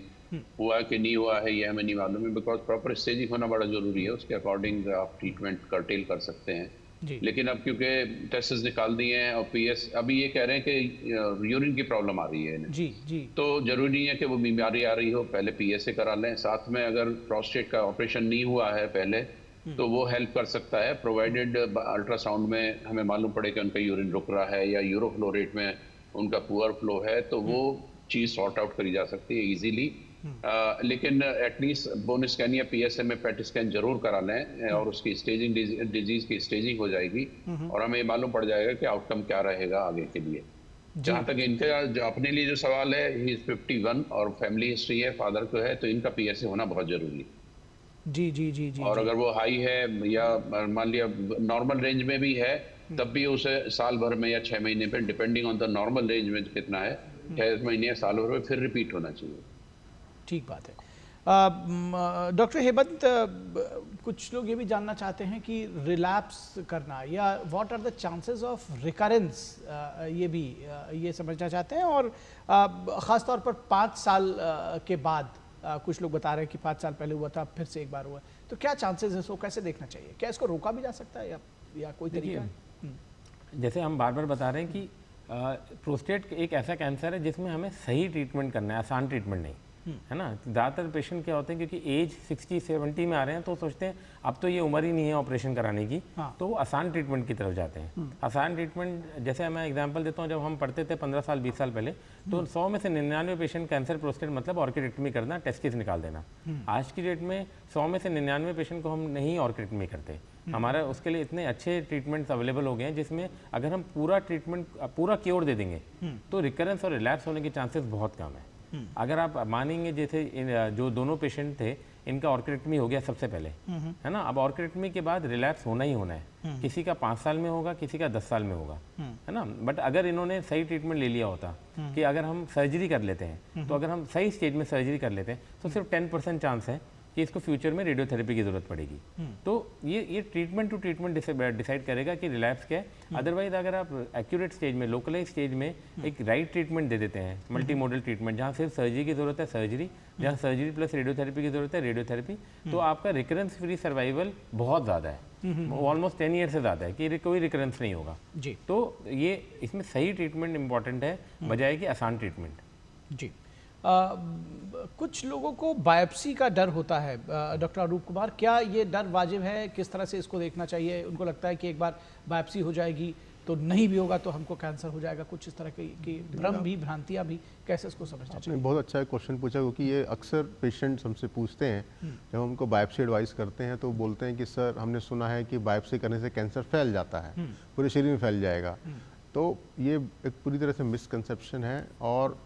हुआ कि नहीं हुआ है ये हमें नहीं मालूम है, बिकॉज प्रॉपर स्टेजिंग होना बड़ा जरूरी है, उसके अकॉर्डिंग आप ट्रीटमेंट कर्टेल कर सकते हैं। लेकिन अब क्योंकि टेस्ट निकाल दिए हैं और PS अभी ये कह रहे हैं कि यूरिन की प्रॉब्लम आ रही है इन्हें, जी जी, तो जरूरी नहीं है कि वो बीमारी आ रही हो, पहले PSA करा लें। साथ में अगर प्रोस्टेट का ऑपरेशन नहीं हुआ है पहले तो वो हेल्प कर सकता है, प्रोवाइडेड अल्ट्रासाउंड में हमें मालूम पड़े कि उनका यूरिन रुक रहा है या यूरोफ्लो रेट में उनका पुअर फ्लो है, तो वो चीज़ सॉर्ट आउट करी जा सकती है इजीली। लेकिन एटलीस्ट बोन स्कैन या PSA में पेट स्कैन जरूर करा लें, और उसकी स्टेजिंग, डिजीज की स्टेजिंग हो जाएगी और हमें मालूम पड़ जाएगा कि आउटकम क्या रहेगा आगे के लिए। जहाँ तक इनका जो अपने लिए जो सवाल है, ही इज 51 और फैमिली हिस्ट्री है, फादर को है, तो इनका PSA होना बहुत जरूरी है। जी जी जी जी। और अगर वो हाई है या मान लिया नॉर्मल रेंज में भी है, तब भी उसे साल भर में या 6 महीने पे, depending on the normal range में कितना है, 6 महीने या साल भर में फिर रिपीट होना चाहिए। ठीक बात है। डॉक्टर हेमंत, कुछ लोग ये भी जानना चाहते हैं कि रिलैप्स करना या what are the chances of recurrence, ये भी ये समझना चाहते हैं, और ख़ास तौर पर 5 साल के बाद कुछ लोग बता रहे हैं कि 5 साल पहले हुआ था, फिर से एक बार हुआ, तो क्या चांसेस है, इसको कैसे देखना चाहिए? क्या इसको रोका भी जा सकता है या कोई तरीका है? जैसे हम बार बार बता रहे हैं कि प्रोस्टेट एक ऐसा कैंसर है जिसमें हमें सही ट्रीटमेंट करना है, आसान ट्रीटमेंट नहीं है ना। ज़्यादातर पेशेंट क्या होते हैं, क्योंकि एज 60-70 में आ रहे हैं, तो सोचते हैं अब तो ये उम्र ही नहीं है ऑपरेशन कराने की, तो वो आसान ट्रीटमेंट की तरफ जाते हैं। आसान ट्रीटमेंट, जैसे मैं एग्जांपल देता हूँ, जब हम पढ़ते थे 15 साल 20 साल पहले, तो 100 में से 99 पेशेंट कैंसर प्रोस्टेट मतलब ऑर्किडेक्टमी करना, टेस्टिस निकाल देना। आज की डेट में 100 में से 99 पेशेंट को हम नहीं ऑर्किडेक्टमी करते। हमारा उसके लिए इतने अच्छे ट्रीटमेंट्स अवेलेबल हो गए हैं, जिसमें अगर हम पूरा ट्रीटमेंट, पूरा क्योर दे देंगे तो रिकरेंस और रिलैप्स होने के चांसेस बहुत कम है। अगर आप मानेंगे जैसे जो दोनों पेशेंट थे इनका ऑर्किडेक्टमी हो गया सबसे पहले, है ना, अब ऑर्किडेक्टमी के बाद रिलैप्स होना ही होना है, किसी का 5 साल में होगा, किसी का 10 साल में होगा, है ना। बट अगर इन्होंने सही ट्रीटमेंट ले लिया होता कि अगर हम सर्जरी कर लेते हैं, तो अगर हम सही स्टेज में सर्जरी कर लेते हैं तो सिर्फ 10% चांस है कि इसको फ्यूचर में रेडियोथेरेपी की जरूरत पड़ेगी। तो ये ट्रीटमेंट टू ट्रीटमेंट डिसाइड करेगा कि रिलैप्स क्या है। अदरवाइज अगर आप एक्यूरेट स्टेज में, लोकलाइज स्टेज में एक राइट ट्रीटमेंट दे देते हैं, मल्टी मॉडल ट्रीटमेंट, जहाँ सिर्फ सर्जरी की जरूरत है सर्जरी, जहाँ सर्जरी प्लस रेडियोथेरेपी की जरूरत है रेडियोथेरेपी, तो आपका रिकरेंस फ्री सर्वाइवल बहुत ज़्यादा है, ऑलमोस्ट 10 ईयर से ज़्यादा है कि कोई रिकरेंस नहीं होगा जी। तो ये इसमें सही ट्रीटमेंट इंपॉर्टेंट है बजाय कि आसान ट्रीटमेंट जी। कुछ लोगों को बायोप्सी का डर होता है, डॉक्टर अरूप कुमार, क्या ये डर वाजिब है? किस तरह से इसको देखना चाहिए? उनको लगता है कि एक बार बायोप्सी हो जाएगी तो नहीं भी होगा तो हमको कैंसर हो जाएगा, कुछ इस तरह की भ्रम भी, भ्रांतियाँ भी, कैसे इसको समझना चाहिए? बहुत अच्छा क्वेश्चन पूछा, क्योंकि ये अक्सर पेशेंट्स हमसे पूछते हैं जब हम उनको बायोप्सी एडवाइस करते हैं तो बोलते हैं कि सर हमने सुना है कि बायोप्सी करने से कैंसर फैल जाता है, पूरे शरीर में फैल जाएगा। तो ये एक पूरी तरह से मिसकंसेप्शन है और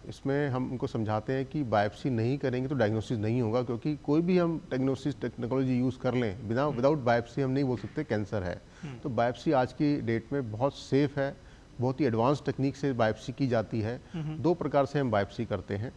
इसमें हम उनको समझाते हैं कि बायोप्सी नहीं करेंगे तो डायग्नोसिस नहीं होगा, क्योंकि कोई भी हम डायग्नोसिस टेक्नोलॉजी यूज़ कर लें विदाउट बायोप्सी हम नहीं बोल सकते कैंसर है। तो बायोप्सी आज की डेट में बहुत सेफ है, बहुत ही एडवांस टेक्निक से बायोप्सी की जाती है। 2 प्रकार से हम बायोप्सी करते हैं।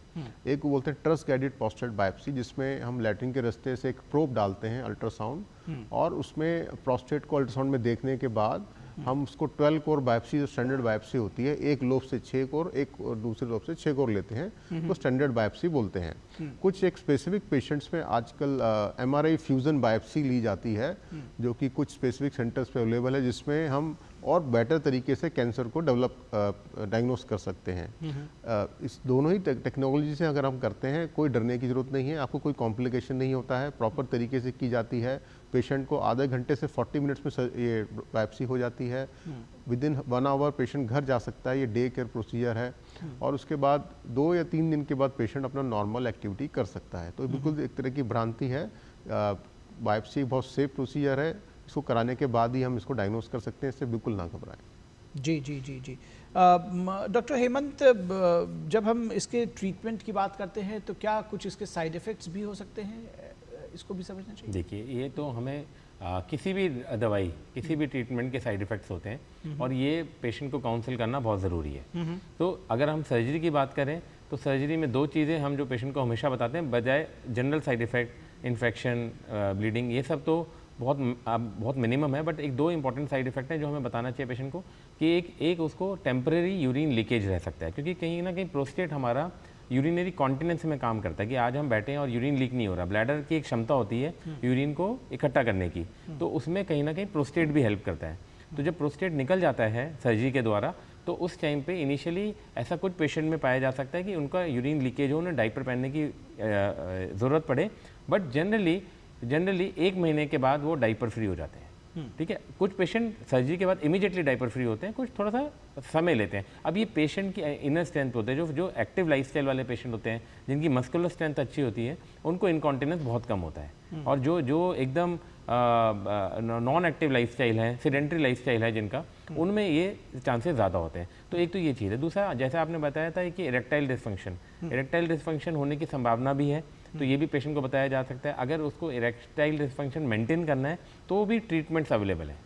एक को बोलते हैं ट्रस्ट गाइडेड प्रोस्टेट बायोप्सी, जिसमें हम लैट्रिन के रास्ते से एक प्रोब डालते हैं अल्ट्रासाउंड, और उसमें प्रोस्टेट को अल्ट्रासाउंड में देखने के बाद हम उसको 12 कोर बायोप्सी, जो स्टैंडर्ड बायोप्सी होती है, एक लोब से 6 कोर, एक और दूसरे लोब से 6 कोर लेते हैं, तो स्टैंडर्ड बायोप्सी बोलते हैं। कुछ एक स्पेसिफिक पेशेंट्स में आजकल MRI फ्यूजन बायोप्सी ली जाती है, जो कि कुछ स्पेसिफिक सेंटर्स पे अवेलेबल है, जिसमें हम और बेटर तरीके से कैंसर को डायग्नोस कर सकते हैं। इस दोनों ही टेक्नोलॉजी से अगर हम करते हैं कोई डरने की ज़रूरत नहीं है, आपको कोई कॉम्प्लिकेशन नहीं होता है, प्रॉपर तरीके से की जाती है। पेशेंट को आधे घंटे से 40 मिनट्स में ये बायोप्सी हो जाती है। विदिन 1 आवर पेशेंट घर जा सकता है, ये डे केयर प्रोसीजर है, और उसके बाद 2 या 3 दिन के बाद पेशेंट अपना नॉर्मल एक्टिविटी कर सकता है। तो बिल्कुल एक तरह की भ्रांति है। बायोप्सी बहुत सेफ प्रोसीजर है, इसको कराने के बाद ही हम इसको डायग्नोस कर सकते हैं, इससे बिल्कुल ना घबराएं। जी जी जी जी। डॉक्टर हेमंत, जब हम इसके ट्रीटमेंट की बात करते हैं तो क्या कुछ इसके साइड इफ़ेक्ट्स भी हो सकते हैं? इसको भी समझना चाहिए। देखिए, ये तो हमें किसी भी दवाई, किसी भी ट्रीटमेंट के साइड इफ़ेक्ट्स होते हैं और ये पेशेंट को काउंसिल करना बहुत ज़रूरी है। तो अगर हम सर्जरी की बात करें तो सर्जरी में 2 चीज़ें हम जो पेशेंट को हमेशा बताते हैं, बजाय general side effect, infection, bleeding, ये सब तो बहुत मिनिमम है। बट एक 2 इंपॉर्टेंट साइड इफेक्ट है जो हमें बताना चाहिए पेशेंट को, कि एक उसको टेम्परेरी यूरिन लीकेज रह सकता है, क्योंकि कहीं ना कहीं प्रोस्टेट हमारा यूरिनरी कॉन्टिनेंस में काम करता है कि आज हम बैठे हैं और यूरिन लीक नहीं हो रहा। ब्लैडर की एक क्षमता होती है यूरिन को इकट्ठा करने की, तो उसमें कहीं ना कहीं प्रोस्टेट भी हेल्प करता है। तो जब प्रोस्टेट निकल जाता है सर्जरी के द्वारा, तो उस टाइम पे इनिशियली ऐसा कुछ पेशेंट में पाया जा सकता है कि उनका यूरिन लीकेज हो, उन्हें डायपर पहनने की ज़रूरत पड़े, बट जनरली 1 महीने के बाद वो डायपर फ्री हो जाते हैं। ठीक है, कुछ पेशेंट सर्जरी के बाद इमीडिएटली डायपर फ्री होते हैं, कुछ थोड़ा सा समय लेते हैं। अब ये पेशेंट की इनर स्ट्रेंथ होते हैं, जो एक्टिव लाइफस्टाइल वाले पेशेंट होते हैं, जिनकी मस्कुलर स्ट्रेंथ अच्छी होती है, उनको इनकॉन्टिनेंस बहुत कम होता है। और जो एकदम नॉन एक्टिव लाइफस्टाइल है, सेडेंटरी लाइफस्टाइल है जिनका, उनमें ये चांसेस ज़्यादा होते हैं। तो एक तो ये चीज़ है। दूसरा, जैसे आपने बताया था कि इरेक्टाइल डिस्फंक्शन होने की संभावना भी है, तो ये भी पेशेंट को बताया जा सकता है। अगर उसको इरेक्टाइल डिस्फंक्शन मेंटेन करना है तो भी ट्रीटमेंट्स अवेलेबल है।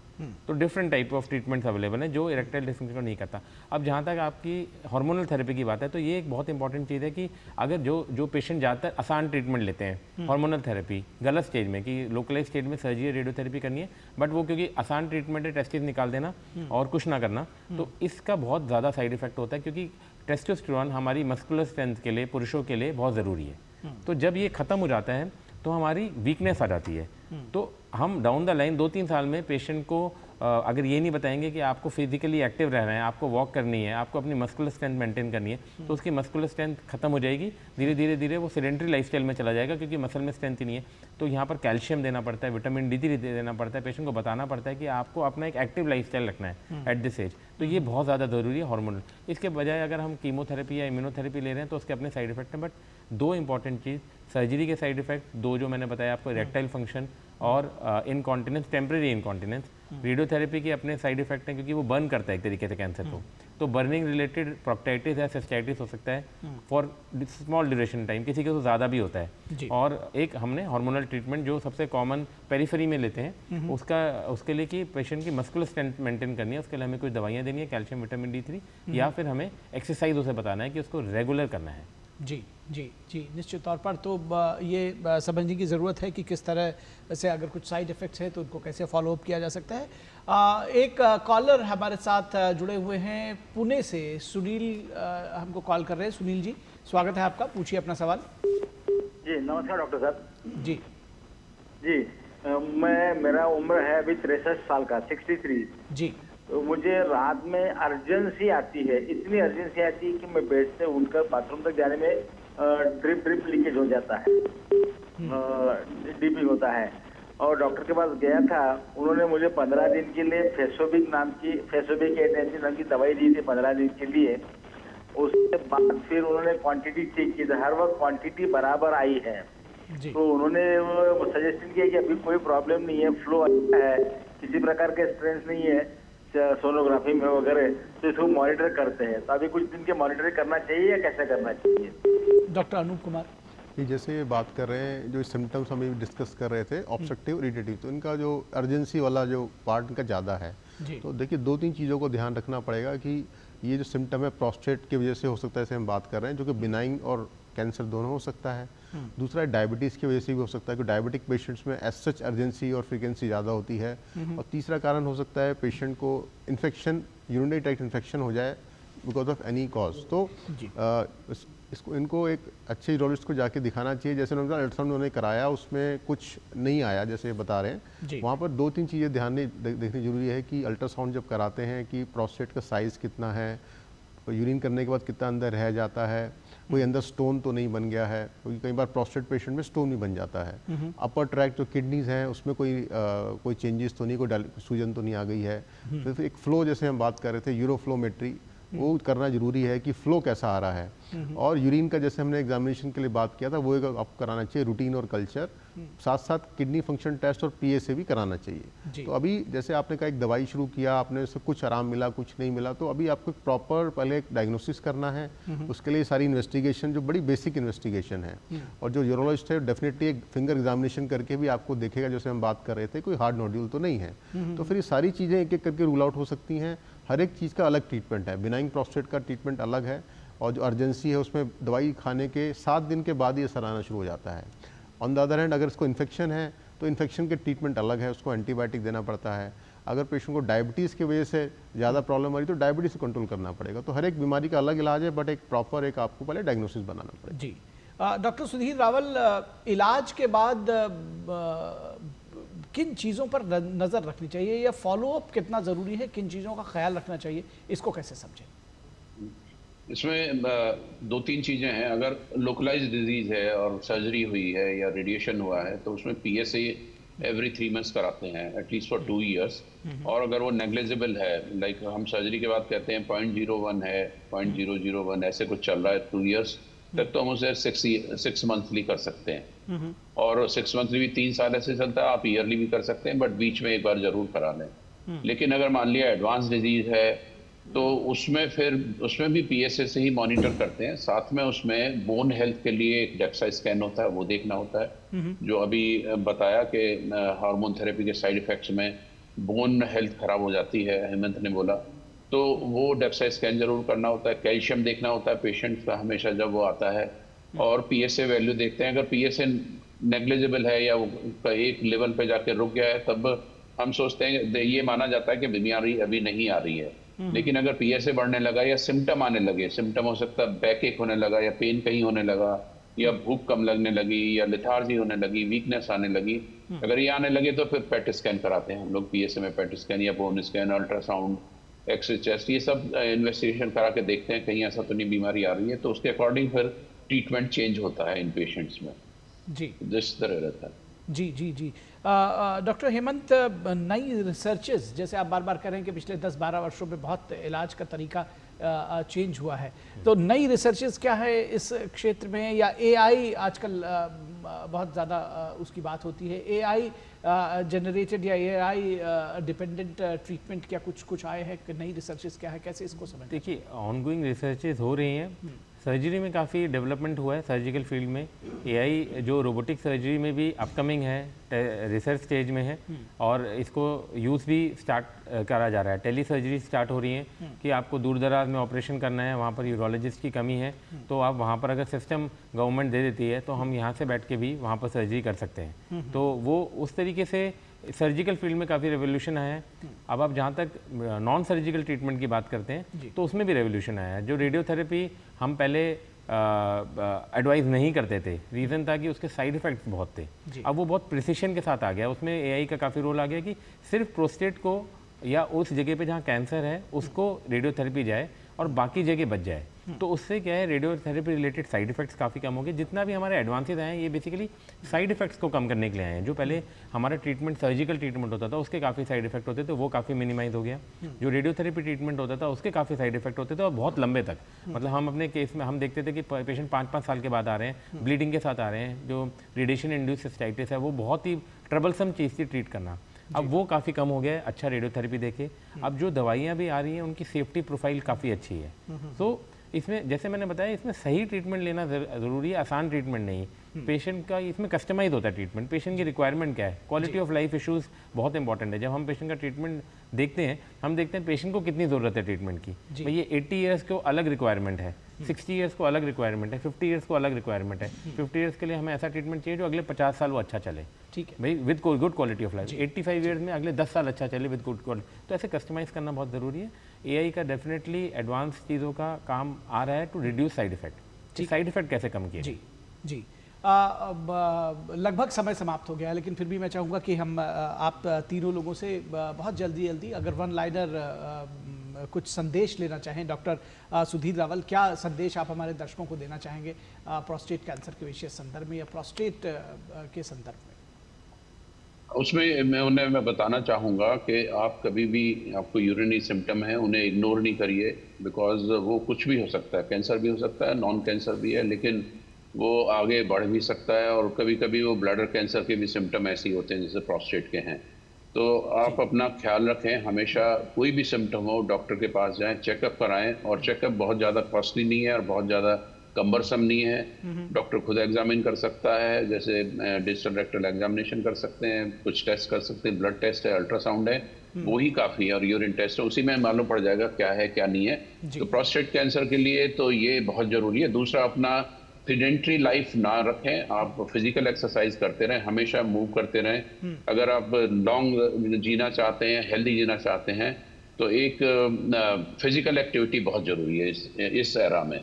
तो different type of treatments available है जो इरेक्टाइल डिस्फंक्शन को नहीं करता। अब जहाँ तक आपकी हार्मोनल थेरेपी की बात है, तो ये एक बहुत इंपॉर्टेंट चीज़ है कि अगर जो पेशेंट ज़्यादातर आसान ट्रीटमेंट लेते हैं हार्मोनल थेरेपी गलत स्टेज में, कि लोकलाइज स्टेज में सर्जरी रेडियोथेरेपी करनी है, बट वो क्योंकि आसान ट्रीटमेंट है, टेस्टिस निकाल देना और कुछ ना करना, तो इसका बहुत ज़्यादा साइड इफेक्ट होता है, क्योंकि टेस्टोस्टेरोन हमारी मस्कुलर स्ट्रेंथ के लिए, पुरुषों के लिए बहुत ज़रूरी है। तो जब ये ख़त्म हो जाता है तो हमारी वीकनेस आ जाती है। तो हम डाउन द लाइन 2-3 साल में पेशेंट को अगर ये नहीं बताएंगे कि आपको फिजिकली एक्टिव रहना है, आपको वॉक करनी है, आपको अपनी मस्कुलर स्ट्रेंथ मेंटेन करनी है, तो उसकी मस्कुलर स्ट्रेंथ खत्म हो जाएगी। धीरे वो सेडेंटरी लाइफस्टाइल में चला जाएगा, क्योंकि मसल में स्ट्रेंथ ही नहीं है। तो यहाँ पर कैल्शियम देना पड़ता है, विटामिन D3 देना पड़ता है, पेशेंट को बताना पड़ता है कि आपको अपना एक एक्टिव लाइफस्टाइल रखना है एट दिस एज। तो ये बहुत ज़्यादा ज़रूरी है हार्मोनल। इसके बजाय अगर हम कीमोथेरेपी या इम्यूनोथेरेपी ले रहे हैं तो उसके अपने साइड इफेक्ट हैं। बट 2 इंपॉर्टेंट चीज़, सर्जरी के साइड इफेक्ट 2 जो मैंने बताया आपको, इरेक्टाइल फंक्शन और इनकॉन्टिनेंस, टेम्परेरी इनकॉन्टिनेंस। रेडियोथेरेपी के अपने साइड इफेक्ट हैं, क्योंकि वो बर्न करता है एक तरीके से कैंसर को। तो तो बर्निंग रिलेटेड प्रोक्टाइटिस या सिस्टाइटिस हो सकता है फॉर स्मॉल ड्यूरेशन टाइम, किसी के तो ज़्यादा भी होता है। और एक हमने हार्मोनल ट्रीटमेंट जो सबसे कॉमन पेरिफेरी में लेते हैं उसके लिए कि पेशेंट की मस्कुलर स्ट्रेंथ मेंटेन करनी है, उसके लिए हमें कुछ दवाइयाँ देनी है, कैल्शियम, विटामिन D3, या फिर हमें एक्सरसाइज उसे बताना है कि उसको रेगुलर करना है। जी जी जी, निश्चित तौर पर तो ये समझने की ज़रूरत है कि किस तरह से अगर कुछ साइड इफ़ेक्ट्स हैं तो उनको कैसे फॉलो अप किया जा सकता है। एक कॉलर हमारे साथ जुड़े हुए हैं पुणे से, सुनील हमको कॉल कर रहे हैं। सुनील जी, स्वागत है आपका, पूछिए अपना सवाल। जी नमस्कार डॉक्टर साहब। जी जी मेरा उम्र है अभी 63 साल का, 63 जी। तो मुझे रात में अर्जेंसी आती है, इतनी अर्जेंसी आती है कि मैं बेड से उठकर बाथरूम तक जाने में ड्रिप लीकेज हो जाता है, डीपी होता है। और डॉक्टर के पास गया था, उन्होंने मुझे 15 दिन के लिए फेसोबिक नाम की 8 दी थी 15 दिन के लिए। उसके बाद फिर उन्होंने क्वांटिटी चेक की, हर वक्त क्वांटिटी बराबर आई है। तो उन्होंने सजेशन किया कि अभी कोई प्रॉब्लम नहीं है, फ्लो अच्छा है, किसी प्रकार के स्ट्रेस नहीं है सोनोग्राफी में वगैरह, तो इसको मॉनिटर करते हैं। तो अभी कुछ दिन के मॉनिटर करना चाहिए या कैसे करना चाहिए? डॉक्टर अनूप कुमार। ये जैसे बात कर रहे हैं, जो सिम्टम्स हम डिस्कस कर रहे थे ऑब्स्ट्रक्टिव इरिटेटिव, तो इनका जो अर्जेंसी वाला जो पार्ट इनका ज़्यादा है। तो देखिए 2-3 चीज़ों को ध्यान रखना पड़ेगा कि ये जो सिम्टम है प्रोस्टेट की वजह से हो सकता है, जैसे हम बात कर रहे हैं, जो कि बिनाइन और कैंसर दोनों हो सकता है। दूसरा डायबिटीज़ की वजह से भी हो सकता है कि डायबिटिक पेशेंट्स में एज सच अर्जेंसी और फ्रीक्वेंसी ज़्यादा होती है। और तीसरा कारण हो सकता है पेशेंट को इन्फेक्शन, यूरिनरी ट्रैक्ट इन्फेक्शन हो जाए बिकॉज ऑफ एनी कॉज। तो इनको एक अच्छे यूरोलॉजिस्ट को जाके दिखाना चाहिए। जैसे उन्होंने अल्ट्रासाउंड उन्होंने कराया, उसमें कुछ नहीं आया जैसे बता रहे हैं, वहाँ पर 2-3 चीज़ें ध्यान देखनी जरूरी है कि अल्ट्रासाउंड जब कराते हैं कि प्रोस्टेट का साइज़ कितना है, यूरिन करने के बाद कितना अंदर रह जाता है, कोई अंदर स्टोन तो नहीं बन गया है, क्योंकि कई बार प्रोस्टेट पेशेंट में स्टोन भी बन जाता है। अपर ट्रैक जो किडनीज हैं उसमें कोई चेंजेस तो नहीं, कोई सूजन तो नहीं आ गई है। तो फिर एक फ्लो, जैसे हम बात कर रहे थे यूरोफ्लोमेट्री, वो करना जरूरी है कि फ्लो कैसा आ रहा है। और यूरिन का जैसे हमने एग्जामिनेशन के लिए बात किया था, वो एक आपको कराना चाहिए, रूटीन और कल्चर, साथ साथ किडनी फंक्शन टेस्ट और PSA भी कराना चाहिए। तो अभी जैसे आपने कहा एक दवाई शुरू किया, आपने उससे कुछ आराम मिला, कुछ नहीं मिला, तो अभी आपको प्रॉपर पहले एक डायग्नोसिस करना है। उसके लिए सारी इन्वेस्टिगेशन, जो बड़ी बेसिक इन्वेस्टिगेशन है, और जो यूरोलॉजिस्ट है डेफिनेटली एक फिंगर एग्जामिनेशन करके भी आपको देखेगा, जैसे हम बात कर रहे थे, कोई हार्ड नोड्यूल तो नहीं है। तो फिर ये सारी चीज़ें एक एक करके रूल आउट हो सकती हैं। हर एक चीज़ का अलग ट्रीटमेंट है। बिनाइन प्रोस्टेट का ट्रीटमेंट अलग है, और जो अर्जेंसी है उसमें दवाई खाने के 7 दिन के बाद ये असर आना शुरू हो जाता है। ऑन द अदर हैंड, अगर इसको इन्फेक्शन है तो इन्फेक्शन के ट्रीटमेंट अलग है, उसको एंटीबायोटिक देना पड़ता है। अगर पेशेंट को डायबिटीज़ की वजह से ज़्यादा प्रॉब्लम आ रही तो डायबिटीज़ को कंट्रोल करना पड़ेगा। तो हर एक बीमारी का अलग इलाज है, बट एक प्रॉपर एक आपको पहले डायग्नोसिस बनाना पड़ेगा। जी डॉक्टर सुधीर रावल, इलाज के बाद किन चीज़ों पर नज़र रखनी चाहिए या फॉलोअप कितना ज़रूरी है, किन चीज़ों का ख्याल रखना चाहिए, इसको कैसे समझें? इसमें 2-3 चीज़ें हैं। अगर लोकलाइज डिजीज़ है और सर्जरी हुई है या रेडिएशन हुआ है तो उसमें PSA एवरी 3 मंथ्स कराते हैं, एटलीस्ट फॉर 2 इयर्स। और अगर वो नेग्लिजिबल है, लाइक हम सर्जरी के बाद कहते हैं 0.01 है, 0.001 ऐसे कुछ चल रहा है 2 इयर्स तक, तो हम उसे 6 मंथली कर सकते हैं। और 6 मंथली भी 3 साल ऐसे चलता है, आप ईयरली भी कर सकते हैं, बट बीच में एक बार जरूर करा लें। लेकिन अगर मान लिया एडवांस डिजीज है तो उसमें भी PSA से ही मॉनिटर करते हैं। साथ में उसमें बोन हेल्थ के लिए एक DEXA स्कैन होता है, वो देखना होता है। जो अभी बताया कि हार्मोन थेरेपी के साइड इफेक्ट्स में बोन हेल्थ खराब हो जाती है, हेमंत ने बोला, तो वो DEXA स्कैन जरूर करना होता है। कैल्शियम देखना होता है पेशेंट का हमेशा जब वो आता है, और PSA वैल्यू देखते हैं। अगर PSA नेग्लिजिबल है या वो एक लेवल पे जाके रुक गया है, तब हम सोचते हैं, ये माना जाता है कि बीमारी अभी नहीं आ रही है। लेकिन अगर PSA बढ़ने लगा या सिम्टम आने लगे, सिम्टम हो सकता है बैक एक होने लगा, या पेन कहीं होने लगा, या भूख कम लगने लगी, या लिथार्जी होने लगी, वीकनेस आने लगी, अगर ये आने लगे तो फिर पेट स्कैन कराते हैं हम लोग। PSA में पेट स्कैन या bone scan, ultrasound, X-ray chest, ये सब इन्वेस्टिगेशन करा के देखते हैं कहीं ऐसा तो नहीं बीमारी आ रही है, तो उसके अकॉर्डिंग फिर ट्रीटमेंट चेंज होता है इन पेशेंट्स में। जी, जिस तरह रहता है। जी जी जी। डॉक्टर हेमंत, नई रिसर्चेस, जैसे आप बार बार कह रहे हैं कि पिछले 10-12 वर्षों में बहुत इलाज का तरीका चेंज हुआ है, तो नई रिसर्चेस क्या है इस क्षेत्र में, या AI आजकल बहुत ज़्यादा उसकी बात होती है। AI जनरेटेड या AI डिपेंडेंट ट्रीटमेंट क्या कुछ आए हैं, नई रिसर्चेस क्या है, कैसे इसको समझ? देखिए, ऑनगोइंग रिसर्चेस हो रही हैं। सर्जरी में काफ़ी डेवलपमेंट हुआ है, सर्जिकल फील्ड में। AI जो रोबोटिक सर्जरी में भी अपकमिंग है, रिसर्च स्टेज में है, और इसको यूज़ भी स्टार्ट करा जा रहा है। टेली सर्जरी स्टार्ट हो रही है कि आपको दूर दराज में ऑपरेशन करना है, वहाँ पर यूरोलॉजिस्ट की कमी है, तो आप वहाँ पर अगर सिस्टम गवर्नमेंट दे देती है तो हम यहाँ से बैठ के भी वहाँ पर सर्जरी कर सकते हैं। तो वो उस तरीके से सर्जिकल फील्ड में काफ़ी रेवोल्यूशन आया है। अब आप जहाँ तक नॉन सर्जिकल ट्रीटमेंट की बात करते हैं तो उसमें भी रेवोल्यूशन आया है। जो रेडियोथेरेपी हम पहले एडवाइस नहीं करते थे, रीज़न था कि उसके साइड इफ़ेक्ट्स बहुत थे। अब वो बहुत प्रिसिशन के साथ आ गया, उसमें AI का काफ़ी रोल आ गया कि सिर्फ प्रोस्टेट को या उस जगह पे जहाँ कैंसर है उसको रेडियोथेरेपी जाए और बाकी जगह बच जाए। तो उससे क्या है, रेडियोथेरेपी रिलेटेड साइड इफेक्ट्स काफ़ी कम हो गए। जितना भी हमारे एडवांसेस आए हैं ये बेसिकली साइड इफेक्ट्स को कम करने के लिए आए हैं। जो पहले हमारा ट्रीटमेंट सर्जिकल ट्रीटमेंट होता था उसके काफ़ी साइड इफेक्ट होते थे, वो काफ़ी मिनिमाइज हो गया। जो रेडियोथेरेपी ट्रीटमेंट होता था उसके काफ़ी साइड इफेक्ट होते थे और बहुत लंबे तक। मतलब हम अपने केस में हम देखते थे कि पेशेंट 5-5 साल के बाद आ रहे हैं, ब्लीडिंग के साथ आ रहे हैं। जो रेडिएशन इंड्यूस सिस्टाइटिस है वो बहुत ही ट्रबलसम चीज़ थी ट्रीट करना, अब वो काफ़ी कम हो गया है। अच्छा रेडियोथेरेपी देखे, अब जो दवाइयाँ भी आ रही हैं उनकी सेफ्टी प्रोफाइल काफ़ी अच्छी है। तो इसमें जैसे मैंने बताया, इसमें सही ट्रीटमेंट लेना ज़रूरी है, आसान ट्रीटमेंट नहीं। पेशेंट का इसमें कस्टमाइज होता है ट्रीटमेंट, पेशेंट की रिक्वायरमेंट क्या है, क्वालिटी ऑफ लाइफ इश्यूज बहुत इंपॉर्टेंट है। जब हम पेशेंट का ट्रीटमेंट देखते हैं, हम देखते हैं पेशेंट को कितनी ज़रूरत है ट्रीटमेंट की। भाई ये 80 ईयर्स को अलग रिक्वायरमेंट है, 60 ईयर्स को अलग रिक्वायरमेंट है, 50 ईयर्स को अलग रिक्वायरमेंट है। 50 ईयर्स के लिए हमें ऐसा ट्रीटमेंट चाहिए जो अगले 50 साल वो अच्छा चले, ठीक है भाई, with good quality of life. 85 years में अगले 10 साल अच्छा चले विद गुड क्वालिटी। तो ऐसे कस्टमाइज करना बहुत ज़रूरी है। AI का डेफिनेटली एडवांस चीज़ों का काम आ रहा है to reduce side effect. Side effect कैसे कम किए? जी लगभग समय समाप्त हो गया है, लेकिन फिर भी मैं चाहूँगा कि हम आप तीनों लोगों से बहुत जल्दी अगर वन लाइनर कुछ संदेश लेना चाहें। डॉक्टर सुधीर रावल, क्या संदेश आप हमारे दर्शकों को देना चाहेंगे प्रोस्टेट कैंसर के विशेष संदर्भ में या प्रोस्टेट के संदर्भ में? उसमें मैं बताना चाहूँगा कि आप कभी भी आपको यूरिनरी सिम्टम है उन्हें इग्नोर नहीं करिए, बिकॉज वो कुछ भी हो सकता है, कैंसर भी हो सकता है, नॉन कैंसर भी है, लेकिन वो आगे बढ़ भी सकता है। और कभी कभी वो ब्लैडर कैंसर के भी सिम्टम ऐसे ही होते हैं जैसे प्रोस्टेट के हैं। तो आप अपना ख्याल रखें, हमेशा कोई भी सिम्टम हो डॉक्टर के पास जाएं, चेकअप कराएं। और चेकअप बहुत ज़्यादा कॉस्टली नहीं है और बहुत ज़्यादा कम्बरसम नहीं है। डॉक्टर खुद एग्जामिन कर सकता है, जैसे डिजिटल रेक्टल एग्जामिनेशन कर सकते हैं, कुछ टेस्ट कर सकते हैं, ब्लड टेस्ट है, अल्ट्रासाउंड है, वो ही काफ़ी है, और यूरिन टेस्ट है, उसी में मालूम पड़ जाएगा क्या है क्या नहीं है। तो प्रोस्टेट कैंसर के लिए तो ये बहुत ज़रूरी है। दूसरा, अपना सेडेंटरी लाइफ ना रखें, आप फिजिकल एक्सरसाइज करते रहें, हमेशा मूव करते रहें। अगर आप लॉन्ग जीना चाहते हैं, हेल्दी जीना चाहते हैं, तो एक फिजिकल एक्टिविटी बहुत ज़रूरी है इस एरा में।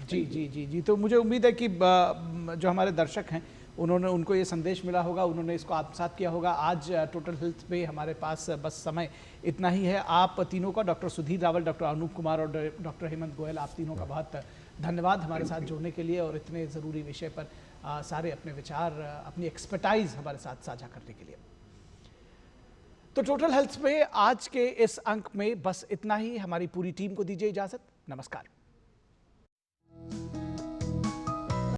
जी। तो मुझे उम्मीद है कि जो हमारे दर्शक हैं उनको ये संदेश मिला होगा, उन्होंने इसको आत्मसात किया होगा। आज टोटल हेल्थ में हमारे पास बस समय इतना ही है। आप तीनों का, डॉक्टर सुधीर रावल, डॉक्टर अनूप कुमार और डॉक्टर हेमंत गोयल, आप तीनों का बहुत धन्यवाद हमारे साथ जुड़ने के लिए और इतने ज़रूरी विषय पर सारे अपने विचार, अपनी एक्सपर्टाइज हमारे साथ साझा करने के लिए। तो टोटल हेल्थ में आज के इस अंक में बस इतना ही। हमारी पूरी टीम को दीजिए इजाज़त। नमस्कार।